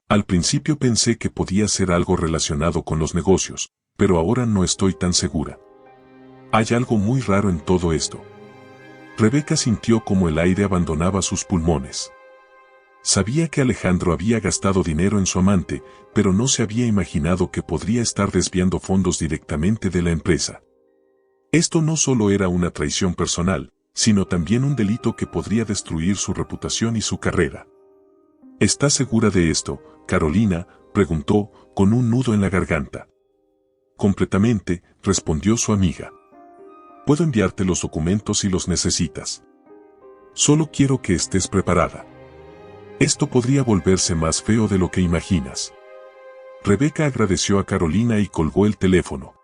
Al principio pensé que podía ser algo relacionado con los negocios, pero ahora no estoy tan segura. Hay algo muy raro en todo esto». Rebeca sintió como el aire abandonaba sus pulmones. Sabía que Alejandro había gastado dinero en su amante, pero no se había imaginado que podría estar desviando fondos directamente de la empresa. Esto no solo era una traición personal, sino también un delito que podría destruir su reputación y su carrera. ¿Estás segura de esto, Carolina?, preguntó, con un nudo en la garganta. «Completamente», respondió su amiga. «Puedo enviarte los documentos si los necesitas. Solo quiero que estés preparada. Esto podría volverse más feo de lo que imaginas». Rebeca agradeció a Carolina y colgó el teléfono.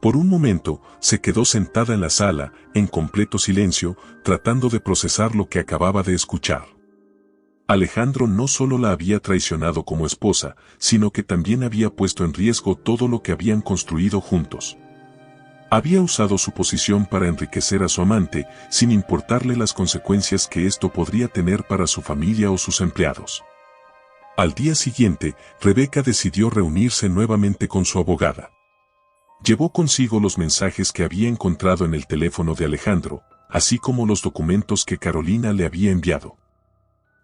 Por un momento, se quedó sentada en la sala, en completo silencio, tratando de procesar lo que acababa de escuchar. Alejandro no solo la había traicionado como esposa, sino que también había puesto en riesgo todo lo que habían construido juntos. Había usado su posición para enriquecer a su amante, sin importarle las consecuencias que esto podría tener para su familia o sus empleados. Al día siguiente, Rebeca decidió reunirse nuevamente con su abogada. Llevó consigo los mensajes que había encontrado en el teléfono de Alejandro, así como los documentos que Carolina le había enviado.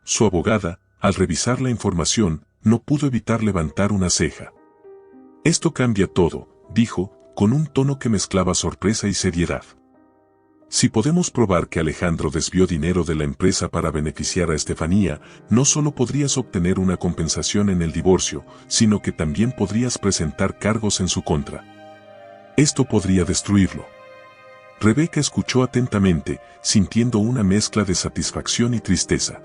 Su abogada, al revisar la información, no pudo evitar levantar una ceja. «Esto cambia todo», dijo, con un tono que mezclaba sorpresa y seriedad. «Si podemos probar que Alejandro desvió dinero de la empresa para beneficiar a Estefanía, no solo podrías obtener una compensación en el divorcio, sino que también podrías presentar cargos en su contra. Esto podría destruirlo». Rebeca escuchó atentamente, sintiendo una mezcla de satisfacción y tristeza.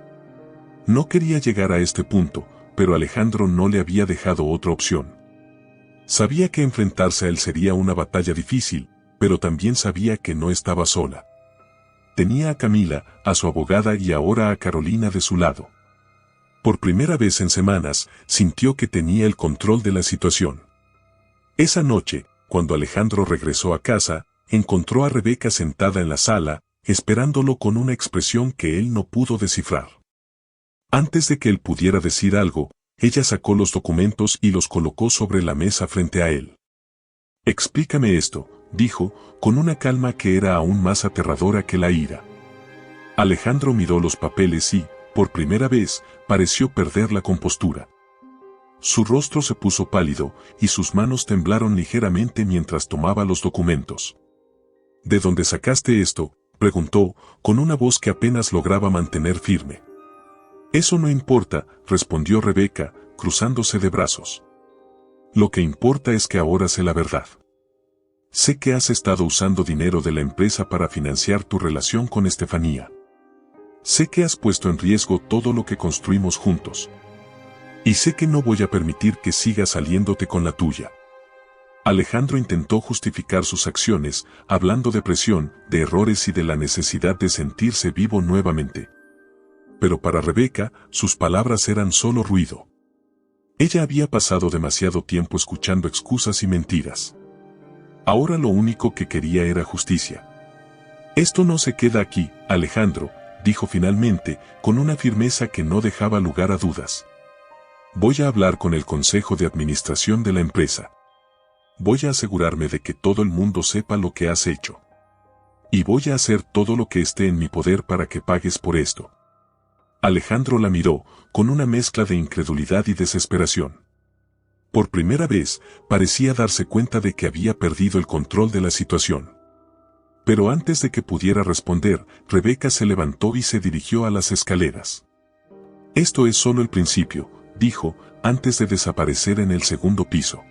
No quería llegar a este punto, pero Alejandro no le había dejado otra opción. Sabía que enfrentarse a él sería una batalla difícil, pero también sabía que no estaba sola. Tenía a Camila, a su abogada y ahora a Carolina de su lado. Por primera vez en semanas, sintió que tenía el control de la situación. Esa noche, cuando Alejandro regresó a casa, encontró a Rebeca sentada en la sala, esperándolo con una expresión que él no pudo descifrar. Antes de que él pudiera decir algo, ella sacó los documentos y los colocó sobre la mesa frente a él. «Explícame esto», dijo, con una calma que era aún más aterradora que la ira. Alejandro miró los papeles y, por primera vez, pareció perder la compostura. Su rostro se puso pálido, y sus manos temblaron ligeramente mientras tomaba los documentos. «¿De dónde sacaste esto?», preguntó, con una voz que apenas lograba mantener firme. «Eso no importa», respondió Rebeca, cruzándose de brazos. «Lo que importa es que ahora sé la verdad. Sé que has estado usando dinero de la empresa para financiar tu relación con Estefanía. Sé que has puesto en riesgo todo lo que construimos juntos. Y sé que no voy a permitir que sigas saliéndote con la tuya». Alejandro intentó justificar sus acciones, hablando de presión, de errores y de la necesidad de sentirse vivo nuevamente. Pero para Rebeca, sus palabras eran solo ruido. Ella había pasado demasiado tiempo escuchando excusas y mentiras. Ahora lo único que quería era justicia. «Esto no se queda aquí, Alejandro», dijo finalmente, con una firmeza que no dejaba lugar a dudas. «Voy a hablar con el consejo de administración de la empresa. Voy a asegurarme de que todo el mundo sepa lo que has hecho. Y voy a hacer todo lo que esté en mi poder para que pagues por esto». Alejandro la miró, con una mezcla de incredulidad y desesperación. Por primera vez, parecía darse cuenta de que había perdido el control de la situación. Pero antes de que pudiera responder, Rebeca se levantó y se dirigió a las escaleras. Esto es solo el principio, dijo, antes de desaparecer en el segundo piso.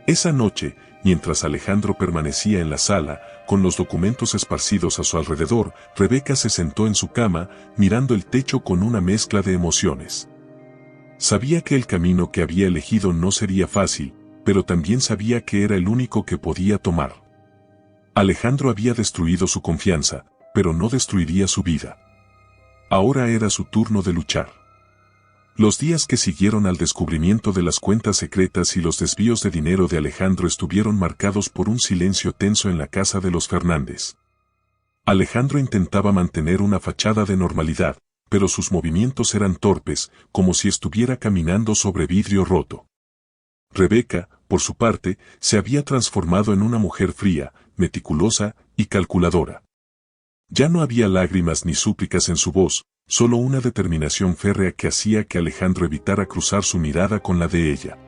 Esa noche, mientras Alejandro permanecía en la sala, con los documentos esparcidos a su alrededor, Rebeca se sentó en su cama, mirando el techo con una mezcla de emociones. Sabía que el camino que había elegido no sería fácil, pero también sabía que era el único que podía tomar. Alejandro había destruido su confianza, pero no destruiría su vida. Ahora era su turno de luchar. Los días que siguieron al descubrimiento de las cuentas secretas y los desvíos de dinero de Alejandro estuvieron marcados por un silencio tenso en la casa de los Fernández. Alejandro intentaba mantener una fachada de normalidad, pero sus movimientos eran torpes, como si estuviera caminando sobre vidrio roto. Rebeca, por su parte, se había transformado en una mujer fría, meticulosa y calculadora. Ya no había lágrimas ni súplicas en su voz, solo una determinación férrea que hacía que Alejandro evitara cruzar su mirada con la de ella.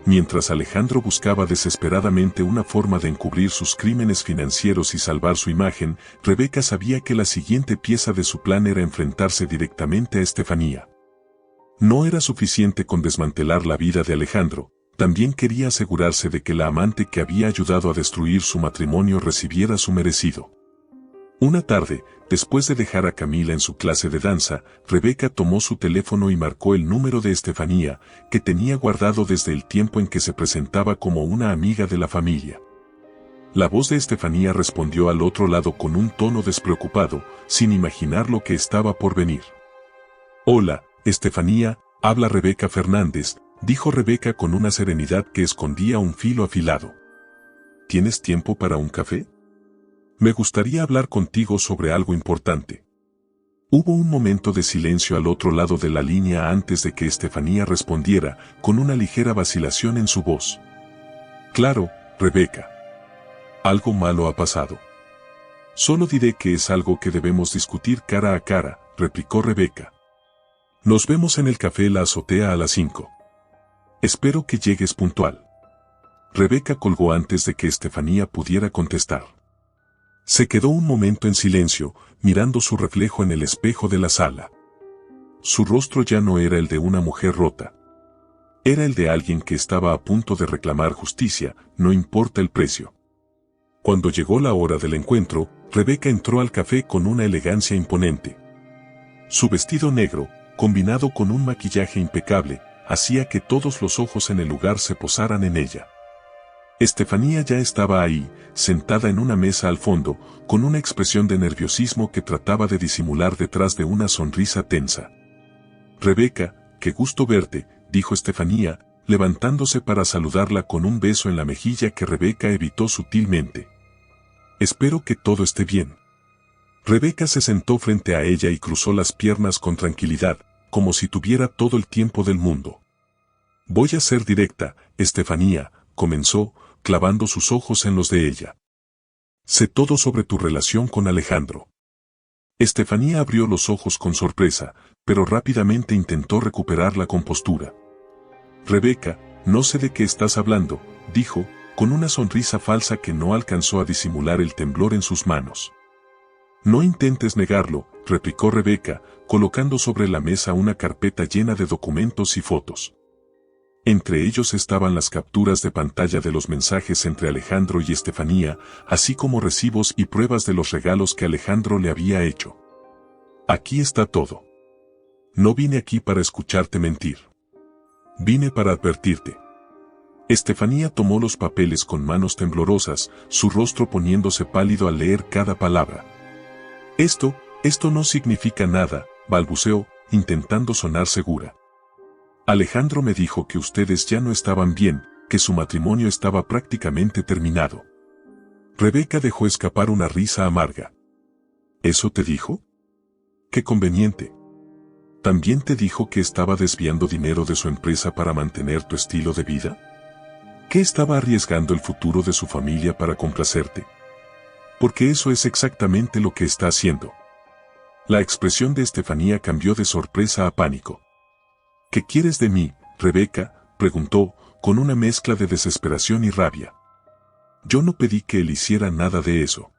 Mientras Alejandro buscaba desesperadamente una forma de encubrir sus crímenes financieros y salvar su imagen, Rebeca sabía que la siguiente pieza de su plan era enfrentarse directamente a Estefanía. No era suficiente con desmantelar la vida de Alejandro, también quería asegurarse de que la amante que había ayudado a destruir su matrimonio recibiera su merecido. Una tarde, después de dejar a Camila en su clase de danza, Rebeca tomó su teléfono y marcó el número de Estefanía, que tenía guardado desde el tiempo en que se presentaba como una amiga de la familia. La voz de Estefanía respondió al otro lado con un tono despreocupado, sin imaginar lo que estaba por venir. «Hola, Estefanía, habla Rebeca Fernández», dijo Rebeca con una serenidad que escondía un filo afilado. «¿Tienes tiempo para un café? Me gustaría hablar contigo sobre algo importante». Hubo un momento de silencio al otro lado de la línea antes de que Estefanía respondiera, con una ligera vacilación en su voz. «Claro, Rebeca. Algo malo ha pasado. Solo diré que es algo que debemos discutir cara a cara», replicó Rebeca. «Nos vemos en el café La Azotea a las 5. Espero que llegues puntual». Rebeca colgó antes de que Estefanía pudiera contestar. Se quedó un momento en silencio, mirando su reflejo en el espejo de la sala. Su rostro ya no era el de una mujer rota. Era el de alguien que estaba a punto de reclamar justicia, no importa el precio. Cuando llegó la hora del encuentro, Rebeca entró al café con una elegancia imponente. Su vestido negro, combinado con un maquillaje impecable, hacía que todos los ojos en el lugar se posaran en ella. Estefanía ya estaba ahí, sentada en una mesa al fondo, con una expresión de nerviosismo que trataba de disimular detrás de una sonrisa tensa. «Rebeca, qué gusto verte», dijo Estefanía, levantándose para saludarla con un beso en la mejilla que Rebeca evitó sutilmente. «Espero que todo esté bien». Rebeca se sentó frente a ella y cruzó las piernas con tranquilidad, como si tuviera todo el tiempo del mundo. «Voy a ser directa, Estefanía», comenzó, clavando sus ojos en los de ella. «Sé todo sobre tu relación con Alejandro». Estefanía abrió los ojos con sorpresa, pero rápidamente intentó recuperar la compostura. «Rebeca, no sé de qué estás hablando», dijo, con una sonrisa falsa que no alcanzó a disimular el temblor en sus manos. «No intentes negarlo», replicó Rebeca, colocando sobre la mesa una carpeta llena de documentos y fotos. Entre ellos estaban las capturas de pantalla de los mensajes entre Alejandro y Estefanía, así como recibos y pruebas de los regalos que Alejandro le había hecho. «Aquí está todo. No vine aquí para escucharte mentir. Vine para advertirte». Estefanía tomó los papeles con manos temblorosas, su rostro poniéndose pálido al leer cada palabra. Esto no significa nada», balbuceó, intentando sonar segura. «Alejandro me dijo que ustedes ya no estaban bien, que su matrimonio estaba prácticamente terminado». Rebeca dejó escapar una risa amarga. «¿Eso te dijo? Qué conveniente. ¿También te dijo que estaba desviando dinero de su empresa para mantener tu estilo de vida? ¿Que estaba arriesgando el futuro de su familia para complacerte? Porque eso es exactamente lo que está haciendo». La expresión de Estefanía cambió de sorpresa a pánico. «¿Qué quieres de mí, Rebeca?», preguntó, con una mezcla de desesperación y rabia. «Yo no pedí que él hiciera nada de eso.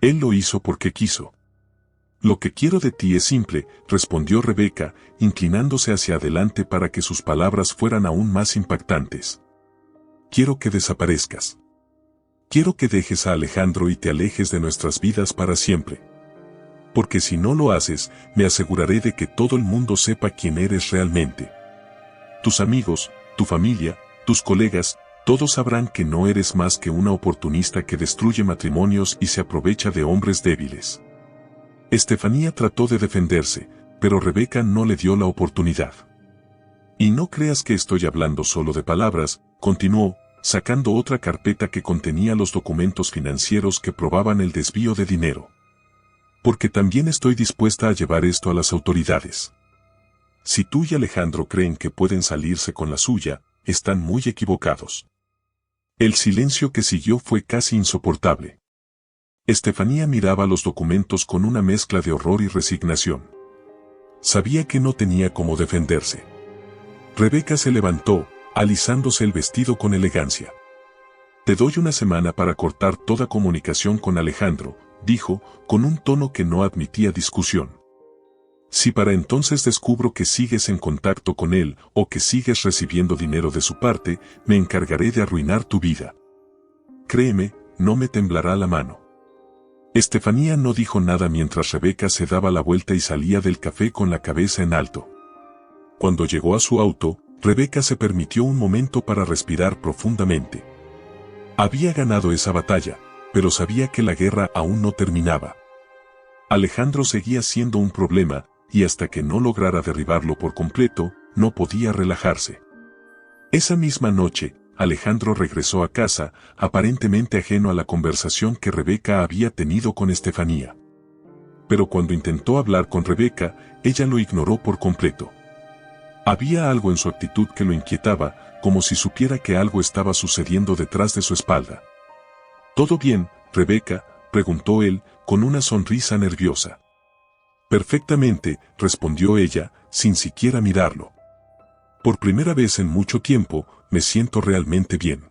Él lo hizo porque quiso. Lo que quiero de ti es simple, respondió Rebeca, inclinándose hacia adelante para que sus palabras fueran aún más impactantes. Quiero que desaparezcas. Quiero que dejes a Alejandro y te alejes de nuestras vidas para siempre. Porque si no lo haces, me aseguraré de que todo el mundo sepa quién eres realmente. Tus amigos, tu familia, tus colegas, todos sabrán que no eres más que una oportunista que destruye matrimonios y se aprovecha de hombres débiles. Estefanía trató de defenderse, pero Rebeca no le dio la oportunidad. Y no creas que estoy hablando solo de palabras, continuó, sacando otra carpeta que contenía los documentos financieros que probaban el desvío de dinero. Porque también estoy dispuesta a llevar esto a las autoridades. Si tú y Alejandro creen que pueden salirse con la suya, están muy equivocados. El silencio que siguió fue casi insoportable. Estefanía miraba los documentos con una mezcla de horror y resignación. Sabía que no tenía cómo defenderse. Rebeca se levantó, alisándose el vestido con elegancia. Te doy una semana para cortar toda comunicación con Alejandro, dijo, con un tono que no admitía discusión. Si para entonces descubro que sigues en contacto con él o que sigues recibiendo dinero de su parte, me encargaré de arruinar tu vida. Créeme, no me temblará la mano. Estefanía no dijo nada mientras Rebeca se daba la vuelta y salía del café con la cabeza en alto. Cuando llegó a su auto, Rebeca se permitió un momento para respirar profundamente. Había ganado esa batalla, pero sabía que la guerra aún no terminaba. Alejandro seguía siendo un problema, y hasta que no lograra derribarlo por completo, no podía relajarse. Esa misma noche, Alejandro regresó a casa, aparentemente ajeno a la conversación que Rebeca había tenido con Estefanía. Pero cuando intentó hablar con Rebeca, ella lo ignoró por completo. Había algo en su actitud que lo inquietaba, como si supiera que algo estaba sucediendo detrás de su espalda. ¿Todo bien, Rebeca?, preguntó él, con una sonrisa nerviosa. Perfectamente, respondió ella, sin siquiera mirarlo. Por primera vez en mucho tiempo, me siento realmente bien.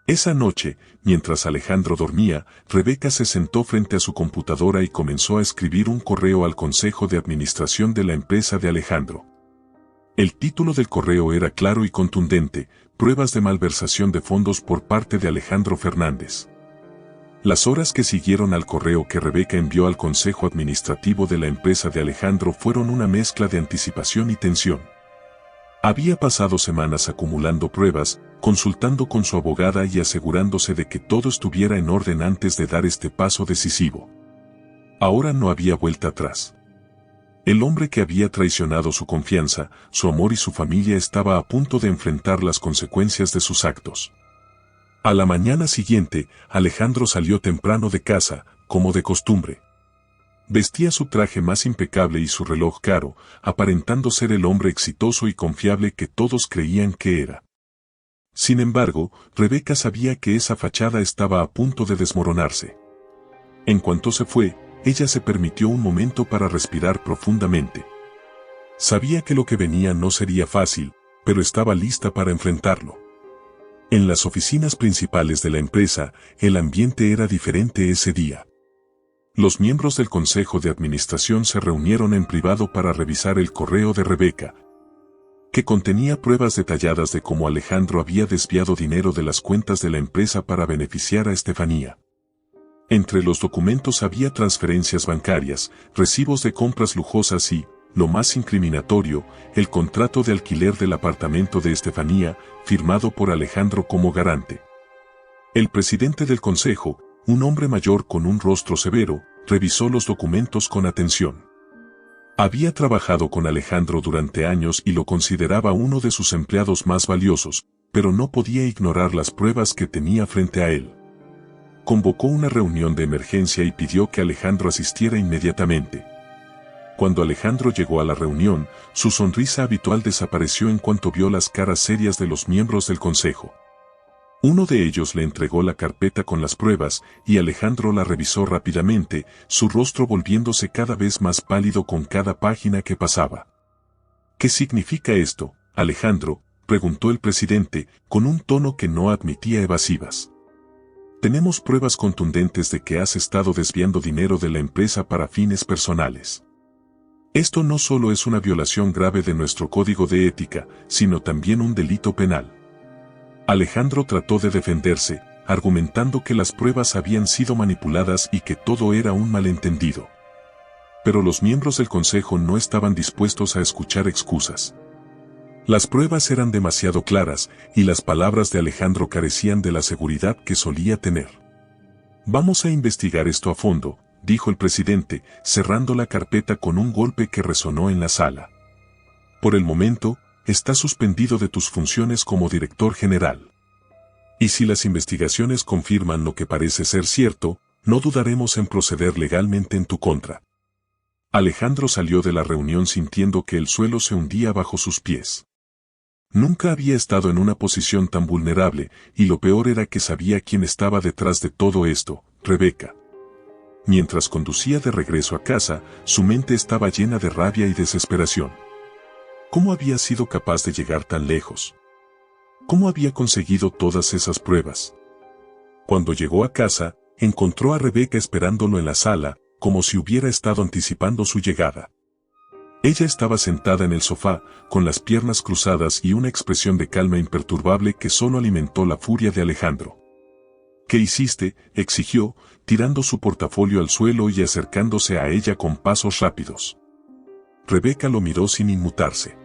Esa noche, mientras Alejandro dormía, Rebeca se sentó frente a su computadora y comenzó a escribir un correo al consejo de administración de la empresa de Alejandro. El título del correo era claro y contundente: pruebas de malversación de fondos por parte de Alejandro Fernández. Las horas que siguieron al correo que Rebeca envió al consejo administrativo de la empresa de Alejandro fueron una mezcla de anticipación y tensión. Había pasado semanas acumulando pruebas, consultando con su abogada y asegurándose de que todo estuviera en orden antes de dar este paso decisivo. Ahora no había vuelta atrás. El hombre que había traicionado su confianza, su amor y su familia estaba a punto de enfrentar las consecuencias de sus actos. A la mañana siguiente, Alejandro salió temprano de casa, como de costumbre. Vestía su traje más impecable y su reloj caro, aparentando ser el hombre exitoso y confiable que todos creían que era. Sin embargo, Rebeca sabía que esa fachada estaba a punto de desmoronarse. En cuanto se fue, ella se permitió un momento para respirar profundamente. Sabía que lo que venía no sería fácil, pero estaba lista para enfrentarlo. En las oficinas principales de la empresa, el ambiente era diferente ese día. Los miembros del consejo de administración se reunieron en privado para revisar el correo de Rebeca, que contenía pruebas detalladas de cómo Alejandro había desviado dinero de las cuentas de la empresa para beneficiar a Estefanía. Entre los documentos había transferencias bancarias, recibos de compras lujosas y, lo más incriminatorio, el contrato de alquiler del apartamento de Estefanía, firmado por Alejandro como garante. El presidente del consejo, un hombre mayor con un rostro severo, revisó los documentos con atención. Había trabajado con Alejandro durante años y lo consideraba uno de sus empleados más valiosos, pero no podía ignorar las pruebas que tenía frente a él. Convocó una reunión de emergencia y pidió que Alejandro asistiera inmediatamente. Cuando Alejandro llegó a la reunión, su sonrisa habitual desapareció en cuanto vio las caras serias de los miembros del consejo. Uno de ellos le entregó la carpeta con las pruebas, y Alejandro la revisó rápidamente, su rostro volviéndose cada vez más pálido con cada página que pasaba. ¿Qué significa esto, Alejandro?, preguntó el presidente, con un tono que no admitía evasivas. Tenemos pruebas contundentes de que has estado desviando dinero de la empresa para fines personales. Esto no solo es una violación grave de nuestro código de ética, sino también un delito penal. Alejandro trató de defenderse, argumentando que las pruebas habían sido manipuladas y que todo era un malentendido. Pero los miembros del consejo no estaban dispuestos a escuchar excusas. Las pruebas eran demasiado claras y las palabras de Alejandro carecían de la seguridad que solía tener. Vamos a investigar esto a fondo, dijo el presidente, cerrando la carpeta con un golpe que resonó en la sala. Por el momento, estás suspendido de tus funciones como director general. Y si las investigaciones confirman lo que parece ser cierto, no dudaremos en proceder legalmente en tu contra. Alejandro salió de la reunión sintiendo que el suelo se hundía bajo sus pies. Nunca había estado en una posición tan vulnerable, y lo peor era que sabía quién estaba detrás de todo esto, Rebeca. Mientras conducía de regreso a casa, su mente estaba llena de rabia y desesperación. ¿Cómo había sido capaz de llegar tan lejos? ¿Cómo había conseguido todas esas pruebas? Cuando llegó a casa, encontró a Rebeca esperándolo en la sala, como si hubiera estado anticipando su llegada. Ella estaba sentada en el sofá, con las piernas cruzadas y una expresión de calma imperturbable que solo alimentó la furia de Alejandro. ¿Qué hiciste?, exigió, tirando su portafolio al suelo y acercándose a ella con pasos rápidos. Rebeca lo miró sin inmutarse.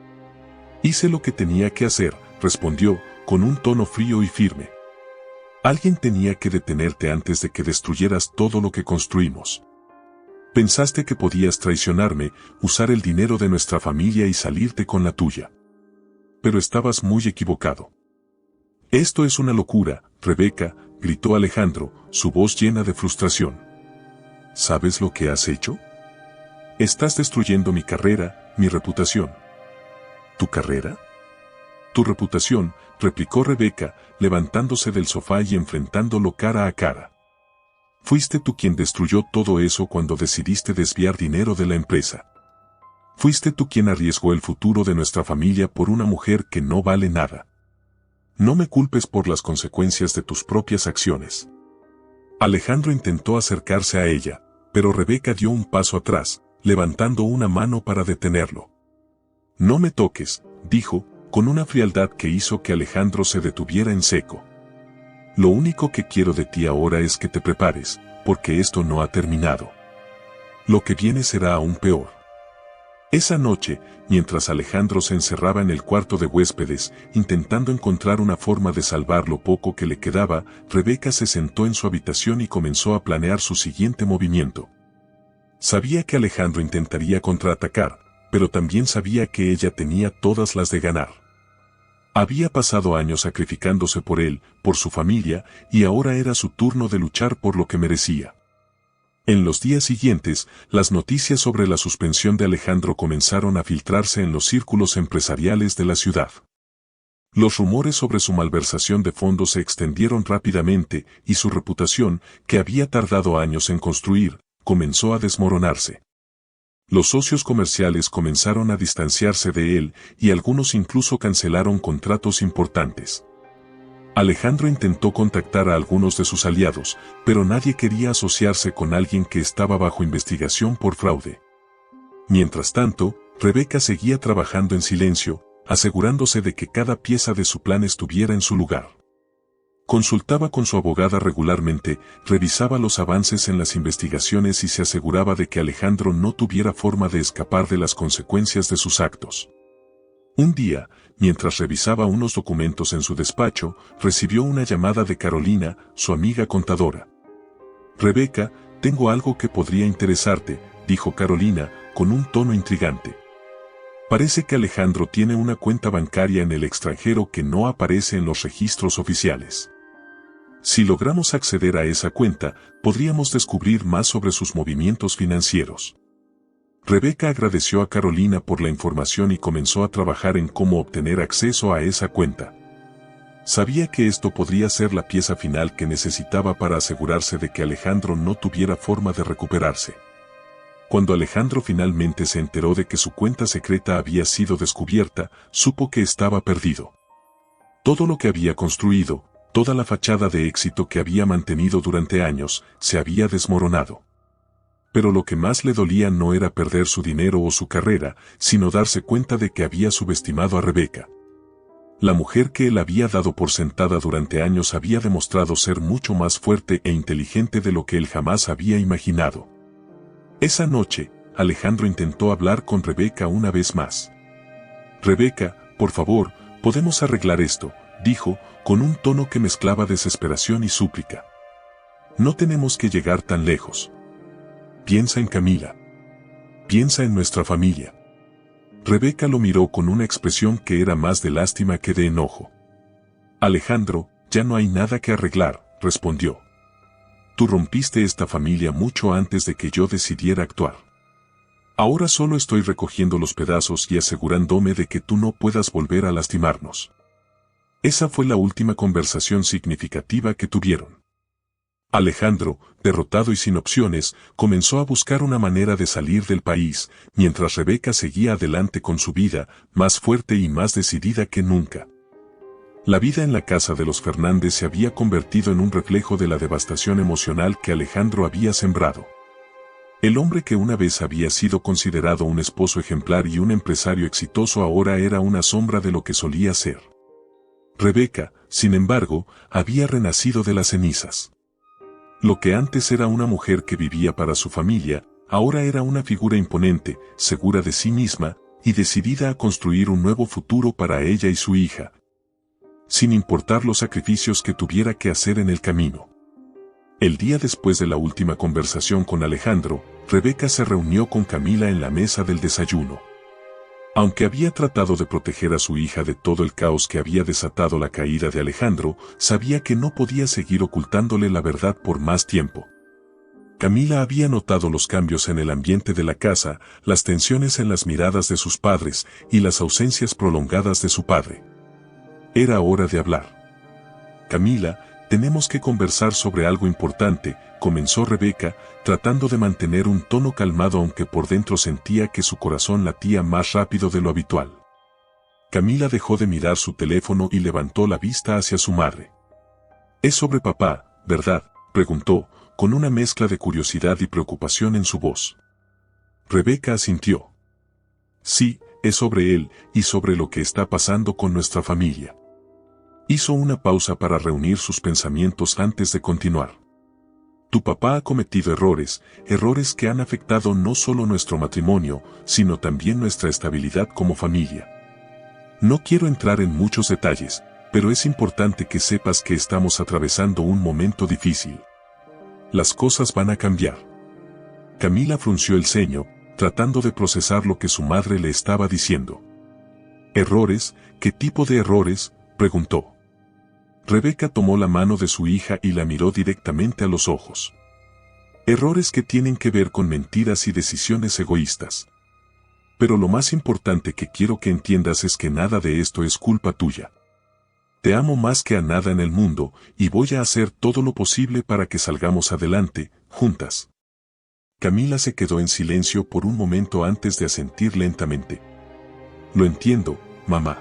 Hice lo que tenía que hacer, respondió, con un tono frío y firme. Alguien tenía que detenerte antes de que destruyeras todo lo que construimos. Pensaste que podías traicionarme, usar el dinero de nuestra familia y salirte con la tuya. Pero estabas muy equivocado. Esto es una locura, Rebeca, gritó Alejandro, su voz llena de frustración. ¿Sabes lo que has hecho? Estás destruyendo mi carrera, mi reputación. ¿Tu carrera? Tu reputación, replicó Rebeca, levantándose del sofá y enfrentándolo cara a cara. Fuiste tú quien destruyó todo eso cuando decidiste desviar dinero de la empresa. Fuiste tú quien arriesgó el futuro de nuestra familia por una mujer que no vale nada. No me culpes por las consecuencias de tus propias acciones. Alejandro intentó acercarse a ella, pero Rebeca dio un paso atrás, levantando una mano para detenerlo. No me toques, dijo, con una frialdad que hizo que Alejandro se detuviera en seco. Lo único que quiero de ti ahora es que te prepares, porque esto no ha terminado. Lo que viene será aún peor. Esa noche, mientras Alejandro se encerraba en el cuarto de huéspedes, intentando encontrar una forma de salvar lo poco que le quedaba, Rebeca se sentó en su habitación y comenzó a planear su siguiente movimiento. Sabía que Alejandro intentaría contraatacar, pero también sabía que ella tenía todas las de ganar. Había pasado años sacrificándose por él, por su familia, y ahora era su turno de luchar por lo que merecía. En los días siguientes, las noticias sobre la suspensión de Alejandro comenzaron a filtrarse en los círculos empresariales de la ciudad. Los rumores sobre su malversación de fondos se extendieron rápidamente y su reputación, que había tardado años en construir, comenzó a desmoronarse. Los socios comerciales comenzaron a distanciarse de él y algunos incluso cancelaron contratos importantes. Alejandro intentó contactar a algunos de sus aliados, pero nadie quería asociarse con alguien que estaba bajo investigación por fraude. Mientras tanto, Rebeca seguía trabajando en silencio, asegurándose de que cada pieza de su plan estuviera en su lugar. Consultaba con su abogada regularmente, revisaba los avances en las investigaciones y se aseguraba de que Alejandro no tuviera forma de escapar de las consecuencias de sus actos. Un día, mientras revisaba unos documentos en su despacho, recibió una llamada de Carolina, su amiga contadora. Rebeca, tengo algo que podría interesarte, dijo Carolina, con un tono intrigante. Parece que Alejandro tiene una cuenta bancaria en el extranjero que no aparece en los registros oficiales. Si logramos acceder a esa cuenta, podríamos descubrir más sobre sus movimientos financieros. Rebeca agradeció a Carolina por la información y comenzó a trabajar en cómo obtener acceso a esa cuenta. Sabía que esto podría ser la pieza final que necesitaba para asegurarse de que Alejandro no tuviera forma de recuperarse. Cuando Alejandro finalmente se enteró de que su cuenta secreta había sido descubierta, supo que estaba perdido. Todo lo que había construido, Toda la fachada de éxito que había mantenido durante años se había desmoronado. Pero lo que más le dolía no era perder su dinero o su carrera, sino darse cuenta de que había subestimado a Rebeca. La mujer que él había dado por sentada durante años había demostrado ser mucho más fuerte e inteligente de lo que él jamás había imaginado. Esa noche, Alejandro intentó hablar con Rebeca una vez más. «Rebeca, por favor, podemos arreglar esto», dijo, con un tono que mezclaba desesperación y súplica. «No tenemos que llegar tan lejos. Piensa en Camila. Piensa en nuestra familia». Rebeca lo miró con una expresión que era más de lástima que de enojo. «Alejandro, ya no hay nada que arreglar», respondió. «Tú rompiste esta familia mucho antes de que yo decidiera actuar. Ahora solo estoy recogiendo los pedazos y asegurándome de que tú no puedas volver a lastimarnos». Esa fue la última conversación significativa que tuvieron. Alejandro, derrotado y sin opciones, comenzó a buscar una manera de salir del país, mientras Rebeca seguía adelante con su vida, más fuerte y más decidida que nunca. La vida en la casa de los Fernández se había convertido en un reflejo de la devastación emocional que Alejandro había sembrado. El hombre que una vez había sido considerado un esposo ejemplar y un empresario exitoso ahora era una sombra de lo que solía ser. Rebeca, sin embargo, había renacido de las cenizas. Lo que antes era una mujer que vivía para su familia, ahora era una figura imponente, segura de sí misma, y decidida a construir un nuevo futuro para ella y su hija, sin importar los sacrificios que tuviera que hacer en el camino. El día después de la última conversación con Alejandro, Rebeca se reunió con Camila en la mesa del desayuno. Aunque había tratado de proteger a su hija de todo el caos que había desatado la caída de Alejandro, sabía que no podía seguir ocultándole la verdad por más tiempo. Camila había notado los cambios en el ambiente de la casa, las tensiones en las miradas de sus padres y las ausencias prolongadas de su padre. Era hora de hablar. «Camila, tenemos que conversar sobre algo importante», comenzó Rebeca, tratando de mantener un tono calmado aunque por dentro sentía que su corazón latía más rápido de lo habitual. Camila dejó de mirar su teléfono y levantó la vista hacia su madre. «Es sobre papá, ¿verdad?», preguntó, con una mezcla de curiosidad y preocupación en su voz. Rebeca asintió. «Sí, es sobre él y sobre lo que está pasando con nuestra familia». Hizo una pausa para reunir sus pensamientos antes de continuar. «Tu papá ha cometido errores que han afectado no solo nuestro matrimonio, sino también nuestra estabilidad como familia. No quiero entrar en muchos detalles, pero es importante que sepas que estamos atravesando un momento difícil. Las cosas van a cambiar». Camila frunció el ceño, tratando de procesar lo que su madre le estaba diciendo. «¿Errores? ¿Qué tipo de errores?», preguntó. Rebeca tomó la mano de su hija y la miró directamente a los ojos. «Errores que tienen que ver con mentiras y decisiones egoístas. Pero lo más importante que quiero que entiendas es que nada de esto es culpa tuya. Te amo más que a nada en el mundo, y voy a hacer todo lo posible para que salgamos adelante, juntas». Camila se quedó en silencio por un momento antes de asentir lentamente. «Lo entiendo, mamá.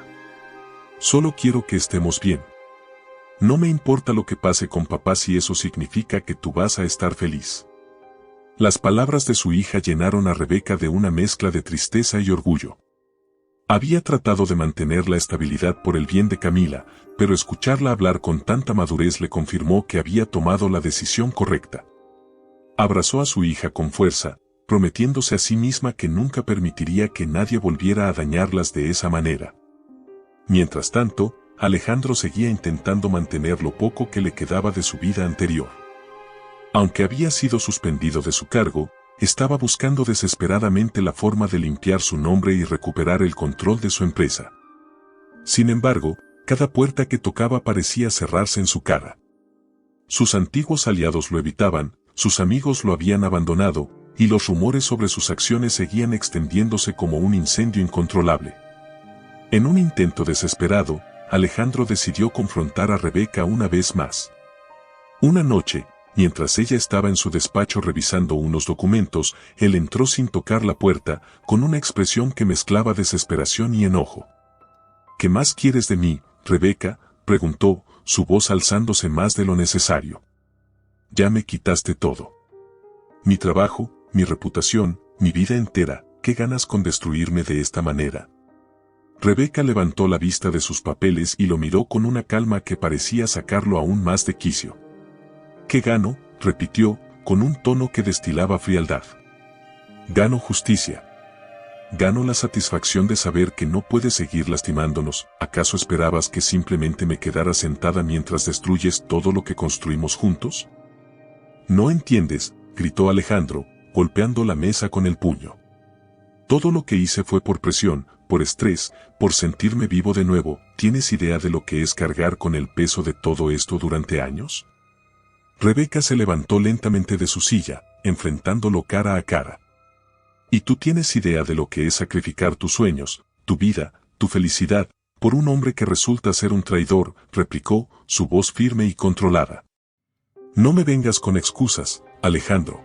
Solo quiero que estemos bien. No me importa lo que pase con papá si eso significa que tú vas a estar feliz». Las palabras de su hija llenaron a Rebeca de una mezcla de tristeza y orgullo. Había tratado de mantener la estabilidad por el bien de Camila, pero escucharla hablar con tanta madurez le confirmó que había tomado la decisión correcta. Abrazó a su hija con fuerza, prometiéndose a sí misma que nunca permitiría que nadie volviera a dañarlas de esa manera. Mientras tanto, Alejandro seguía intentando mantener lo poco que le quedaba de su vida anterior. Aunque había sido suspendido de su cargo, estaba buscando desesperadamente la forma de limpiar su nombre y recuperar el control de su empresa. Sin embargo, cada puerta que tocaba parecía cerrarse en su cara. Sus antiguos aliados lo evitaban, sus amigos lo habían abandonado, y los rumores sobre sus acciones seguían extendiéndose como un incendio incontrolable. En un intento desesperado, Alejandro decidió confrontar a Rebeca una vez más. Una noche, mientras ella estaba en su despacho revisando unos documentos, él entró sin tocar la puerta, con una expresión que mezclaba desesperación y enojo. «¿Qué más quieres de mí, Rebeca?», preguntó, su voz alzándose más de lo necesario. Ya me quitaste todo. Mi trabajo, mi reputación, mi vida entera, ¿qué ganas con destruirme de esta manera? Rebeca levantó la vista de sus papeles y lo miró con una calma que parecía sacarlo aún más de quicio. ¿Qué gano?, repitió, con un tono que destilaba frialdad. Gano justicia. Gano la satisfacción de saber que no puedes seguir lastimándonos. ¿Acaso esperabas que simplemente me quedara sentada mientras destruyes todo lo que construimos juntos? No entiendes, gritó Alejandro, golpeando la mesa con el puño. Todo lo que hice fue por presión, por estrés, por sentirme vivo de nuevo. ¿Tienes idea de lo que es cargar con el peso de todo esto durante años? Rebeca se levantó lentamente de su silla, enfrentándolo cara a cara. ¿Y tú tienes idea de lo que es sacrificar tus sueños, tu vida, tu felicidad, por un hombre que resulta ser un traidor?, replicó, su voz firme y controlada. No me vengas con excusas, Alejandro.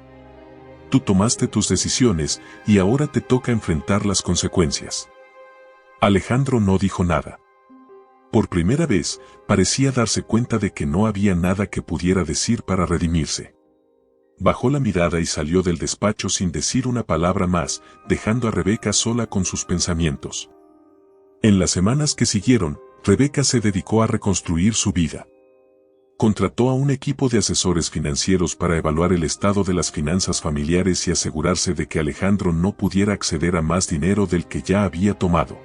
Tú tomaste tus decisiones y ahora te toca enfrentar las consecuencias. Alejandro no dijo nada. Por primera vez, parecía darse cuenta de que no había nada que pudiera decir para redimirse. Bajó la mirada y salió del despacho sin decir una palabra más, dejando a Rebeca sola con sus pensamientos. En las semanas que siguieron, Rebeca se dedicó a reconstruir su vida. Contrató a un equipo de asesores financieros para evaluar el estado de las finanzas familiares y asegurarse de que Alejandro no pudiera acceder a más dinero del que ya había tomado.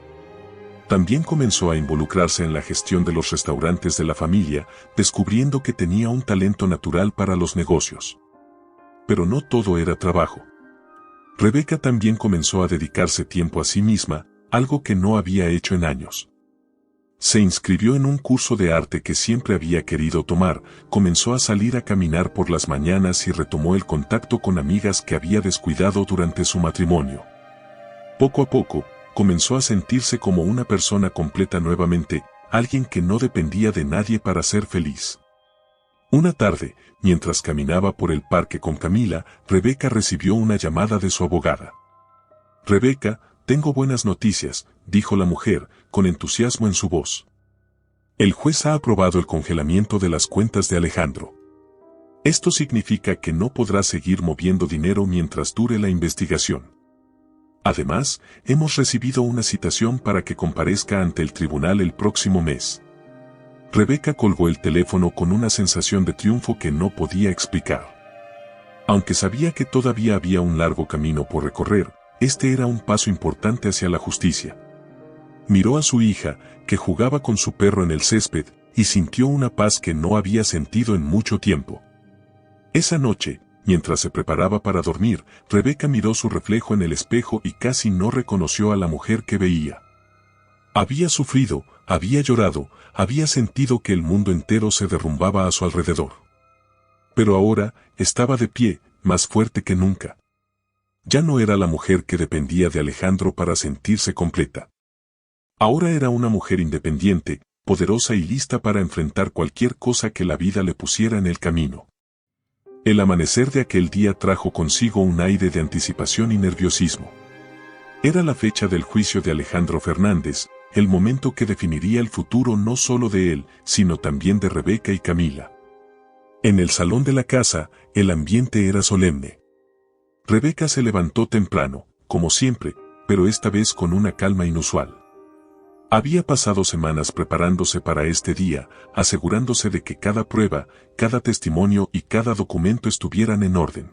También comenzó a involucrarse en la gestión de los restaurantes de la familia, descubriendo que tenía un talento natural para los negocios. Pero no todo era trabajo. Rebeca también comenzó a dedicarse tiempo a sí misma, algo que no había hecho en años. Se inscribió en un curso de arte que siempre había querido tomar, comenzó a salir a caminar por las mañanas y retomó el contacto con amigas que había descuidado durante su matrimonio. Poco a poco, comenzó a sentirse como una persona completa nuevamente, alguien que no dependía de nadie para ser feliz. Una tarde, mientras caminaba por el parque con Camila, Rebeca recibió una llamada de su abogada. Rebeca, tengo buenas noticias, dijo la mujer, con entusiasmo en su voz. El juez ha aprobado el congelamiento de las cuentas de Alejandro. Esto significa que no podrá seguir moviendo dinero mientras dure la investigación. Además, hemos recibido una citación para que comparezca ante el tribunal el próximo mes. Rebeca colgó el teléfono con una sensación de triunfo que no podía explicar. Aunque sabía que todavía había un largo camino por recorrer, este era un paso importante hacia la justicia. Miró a su hija, que jugaba con su perro en el césped, y sintió una paz que no había sentido en mucho tiempo. Esa noche, mientras se preparaba para dormir, Rebeca miró su reflejo en el espejo y casi no reconoció a la mujer que veía. Había sufrido, había llorado, había sentido que el mundo entero se derrumbaba a su alrededor. Pero ahora, estaba de pie, más fuerte que nunca. Ya no era la mujer que dependía de Alejandro para sentirse completa. Ahora era una mujer independiente, poderosa y lista para enfrentar cualquier cosa que la vida le pusiera en el camino. El amanecer de aquel día trajo consigo un aire de anticipación y nerviosismo. Era la fecha del juicio de Alejandro Fernández, el momento que definiría el futuro no solo de él, sino también de Rebeca y Camila. En el salón de la casa, el ambiente era solemne. Rebeca se levantó temprano, como siempre, pero esta vez con una calma inusual. Había pasado semanas preparándose para este día, asegurándose de que cada prueba, cada testimonio y cada documento estuvieran en orden.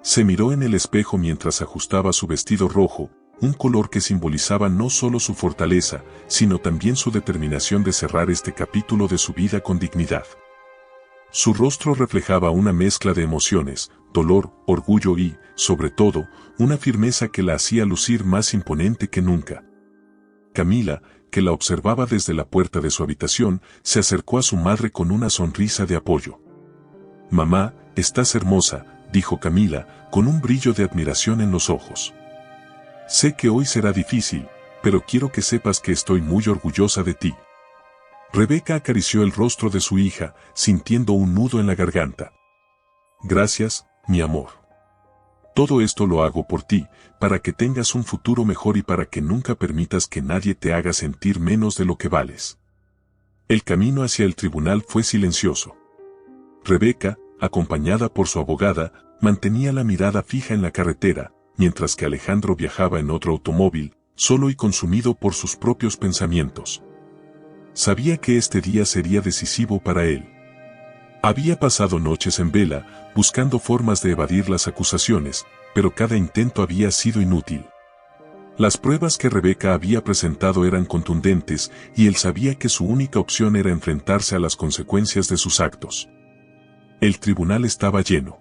Se miró en el espejo mientras ajustaba su vestido rojo, un color que simbolizaba no solo su fortaleza, sino también su determinación de cerrar este capítulo de su vida con dignidad. Su rostro reflejaba una mezcla de emociones, dolor, orgullo y, sobre todo, una firmeza que la hacía lucir más imponente que nunca. Camila, que la observaba desde la puerta de su habitación, se acercó a su madre con una sonrisa de apoyo. «Mamá, estás hermosa», dijo Camila, con un brillo de admiración en los ojos. «Sé que hoy será difícil, pero quiero que sepas que estoy muy orgullosa de ti». Rebeca acarició el rostro de su hija, sintiendo un nudo en la garganta. «Gracias, mi amor. Todo esto lo hago por ti, para que tengas un futuro mejor y para que nunca permitas que nadie te haga sentir menos de lo que vales». El camino hacia el tribunal fue silencioso. Rebeca, acompañada por su abogada, mantenía la mirada fija en la carretera, mientras que Alejandro viajaba en otro automóvil, solo y consumido por sus propios pensamientos. Sabía que este día sería decisivo para él. Había pasado noches en vela, buscando formas de evadir las acusaciones, pero cada intento había sido inútil. Las pruebas que Rebeca había presentado eran contundentes, y él sabía que su única opción era enfrentarse a las consecuencias de sus actos. El tribunal estaba lleno.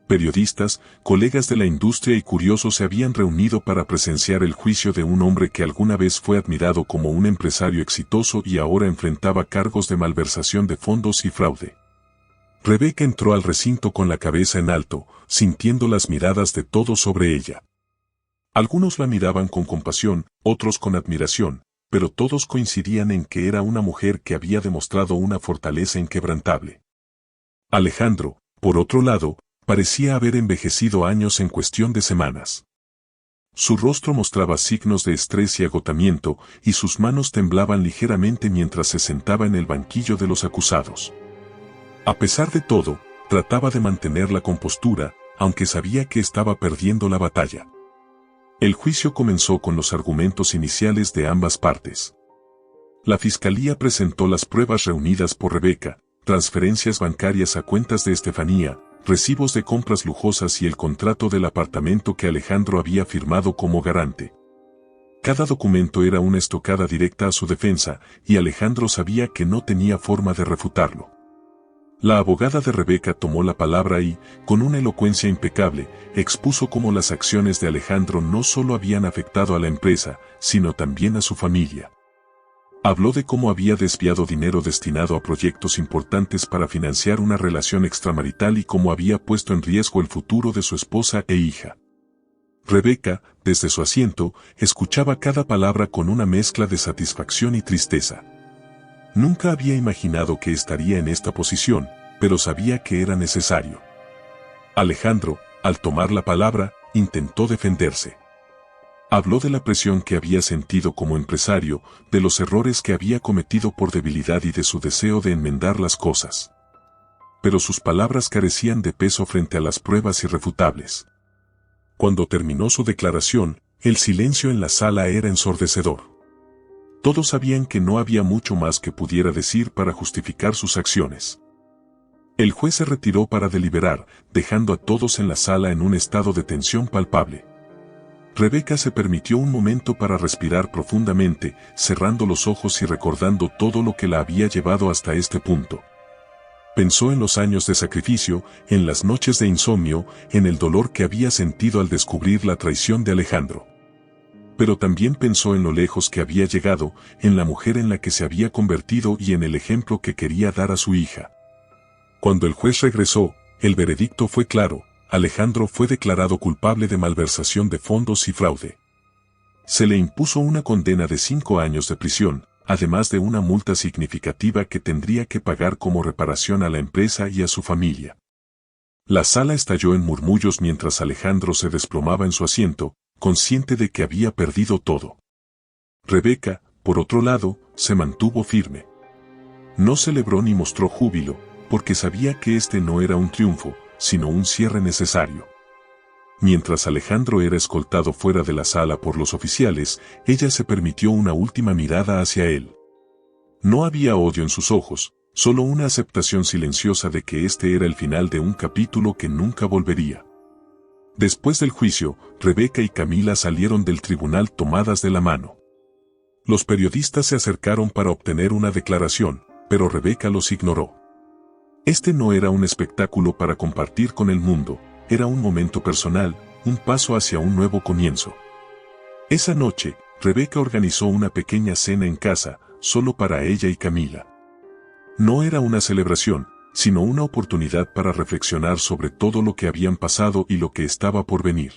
Periodistas, colegas de la industria y curiosos se habían reunido para presenciar el juicio de un hombre que alguna vez fue admirado como un empresario exitoso y ahora enfrentaba cargos de malversación de fondos y fraude. Rebeca entró al recinto con la cabeza en alto, sintiendo las miradas de todos sobre ella. Algunos la miraban con compasión, otros con admiración, pero todos coincidían en que era una mujer que había demostrado una fortaleza inquebrantable. Alejandro, por otro lado, parecía haber envejecido años en cuestión de semanas. Su rostro mostraba signos de estrés y agotamiento, y sus manos temblaban ligeramente mientras se sentaba en el banquillo de los acusados. A pesar de todo, trataba de mantener la compostura, aunque sabía que estaba perdiendo la batalla. El juicio comenzó con los argumentos iniciales de ambas partes. La fiscalía presentó las pruebas reunidas por Rebeca, transferencias bancarias a cuentas de Estefanía, recibos de compras lujosas y el contrato del apartamento que Alejandro había firmado como garante. Cada documento era una estocada directa a su defensa, y Alejandro sabía que no tenía forma de refutarlo. La abogada de Rebeca tomó la palabra y, con una elocuencia impecable, expuso cómo las acciones de Alejandro no solo habían afectado a la empresa, sino también a su familia. Habló de cómo había desviado dinero destinado a proyectos importantes para financiar una relación extramarital y cómo había puesto en riesgo el futuro de su esposa e hija. Rebeca, desde su asiento, escuchaba cada palabra con una mezcla de satisfacción y tristeza. Nunca había imaginado que estaría en esta posición, pero sabía que era necesario. Alejandro, al tomar la palabra, intentó defenderse. Habló de la presión que había sentido como empresario, de los errores que había cometido por debilidad y de su deseo de enmendar las cosas. Pero sus palabras carecían de peso frente a las pruebas irrefutables. Cuando terminó su declaración, el silencio en la sala era ensordecedor. Todos sabían que no había mucho más que pudiera decir para justificar sus acciones. El juez se retiró para deliberar, dejando a todos en la sala en un estado de tensión palpable. Rebeca se permitió un momento para respirar profundamente, cerrando los ojos y recordando todo lo que la había llevado hasta este punto. Pensó en los años de sacrificio, en las noches de insomnio, en el dolor que había sentido al descubrir la traición de Alejandro. Pero también pensó en lo lejos que había llegado, en la mujer en la que se había convertido y en el ejemplo que quería dar a su hija. Cuando el juez regresó, el veredicto fue claro: Alejandro fue declarado culpable de malversación de fondos y fraude. Se le impuso una condena de 5 años de prisión, además de una multa significativa que tendría que pagar como reparación a la empresa y a su familia. La sala estalló en murmullos mientras Alejandro se desplomaba en su asiento, consciente de que había perdido todo. Rebeca, por otro lado, se mantuvo firme. No celebró ni mostró júbilo, porque sabía que este no era un triunfo, sino un cierre necesario. Mientras Alejandro era escoltado fuera de la sala por los oficiales, ella se permitió una última mirada hacia él. No había odio en sus ojos, solo una aceptación silenciosa de que este era el final de un capítulo que nunca volvería. Después del juicio, Rebeca y Camila salieron del tribunal tomadas de la mano. Los periodistas se acercaron para obtener una declaración, pero Rebeca los ignoró. Este no era un espectáculo para compartir con el mundo, era un momento personal, un paso hacia un nuevo comienzo. Esa noche, Rebeca organizó una pequeña cena en casa, solo para ella y Camila. No era una celebración, sino una oportunidad para reflexionar sobre todo lo que habían pasado y lo que estaba por venir.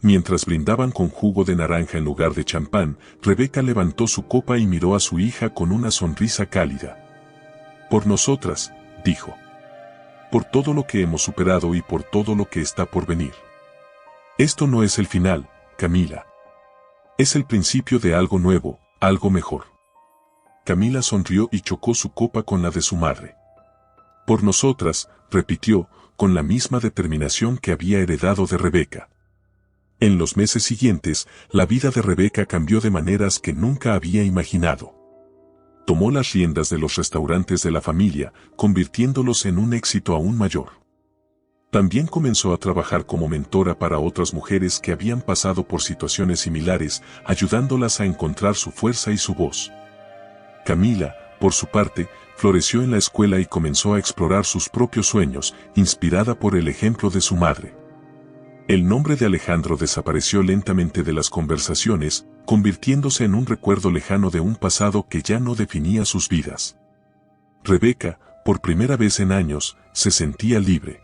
Mientras brindaban con jugo de naranja en lugar de champán, Rebeca levantó su copa y miró a su hija con una sonrisa cálida. Por nosotras, dijo. Por todo lo que hemos superado y por todo lo que está por venir. Esto no es el final, Camila. Es el principio de algo nuevo, algo mejor. Camila sonrió y chocó su copa con la de su madre. Por nosotras, repitió, con la misma determinación que había heredado de Rebeca. En los meses siguientes, la vida de Rebeca cambió de maneras que nunca había imaginado. Tomó las riendas de los restaurantes de la familia, convirtiéndolos en un éxito aún mayor. También comenzó a trabajar como mentora para otras mujeres que habían pasado por situaciones similares, ayudándolas a encontrar su fuerza y su voz. Camila, por su parte, floreció en la escuela y comenzó a explorar sus propios sueños, inspirada por el ejemplo de su madre. El nombre de Alejandro desapareció lentamente de las conversaciones, convirtiéndose en un recuerdo lejano de un pasado que ya no definía sus vidas. Rebeca, por primera vez en años, se sentía libre.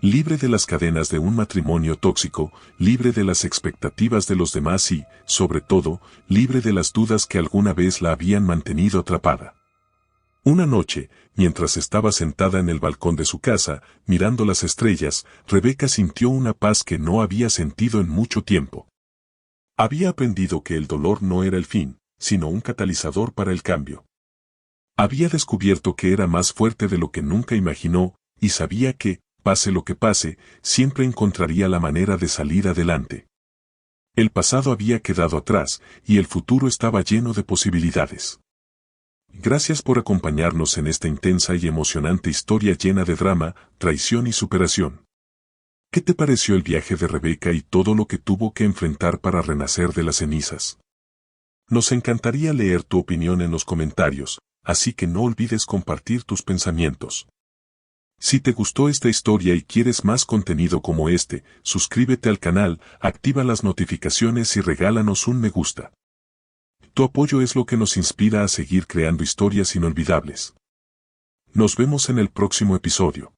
Libre de las cadenas de un matrimonio tóxico, libre de las expectativas de los demás y, sobre todo, libre de las dudas que alguna vez la habían mantenido atrapada. Una noche, mientras estaba sentada en el balcón de su casa, mirando las estrellas, Rebeca sintió una paz que no había sentido en mucho tiempo. Había aprendido que el dolor no era el fin, sino un catalizador para el cambio. Había descubierto que era más fuerte de lo que nunca imaginó, y sabía que, pase lo que pase, siempre encontraría la manera de salir adelante. El pasado había quedado atrás, y el futuro estaba lleno de posibilidades. Gracias por acompañarnos en esta intensa y emocionante historia llena de drama, traición y superación. ¿Qué te pareció el viaje de Rebeca y todo lo que tuvo que enfrentar para renacer de las cenizas? Nos encantaría leer tu opinión en los comentarios, así que no olvides compartir tus pensamientos. Si te gustó esta historia y quieres más contenido como este, suscríbete al canal, activa las notificaciones y regálanos un me gusta. Tu apoyo es lo que nos inspira a seguir creando historias inolvidables. Nos vemos en el próximo episodio.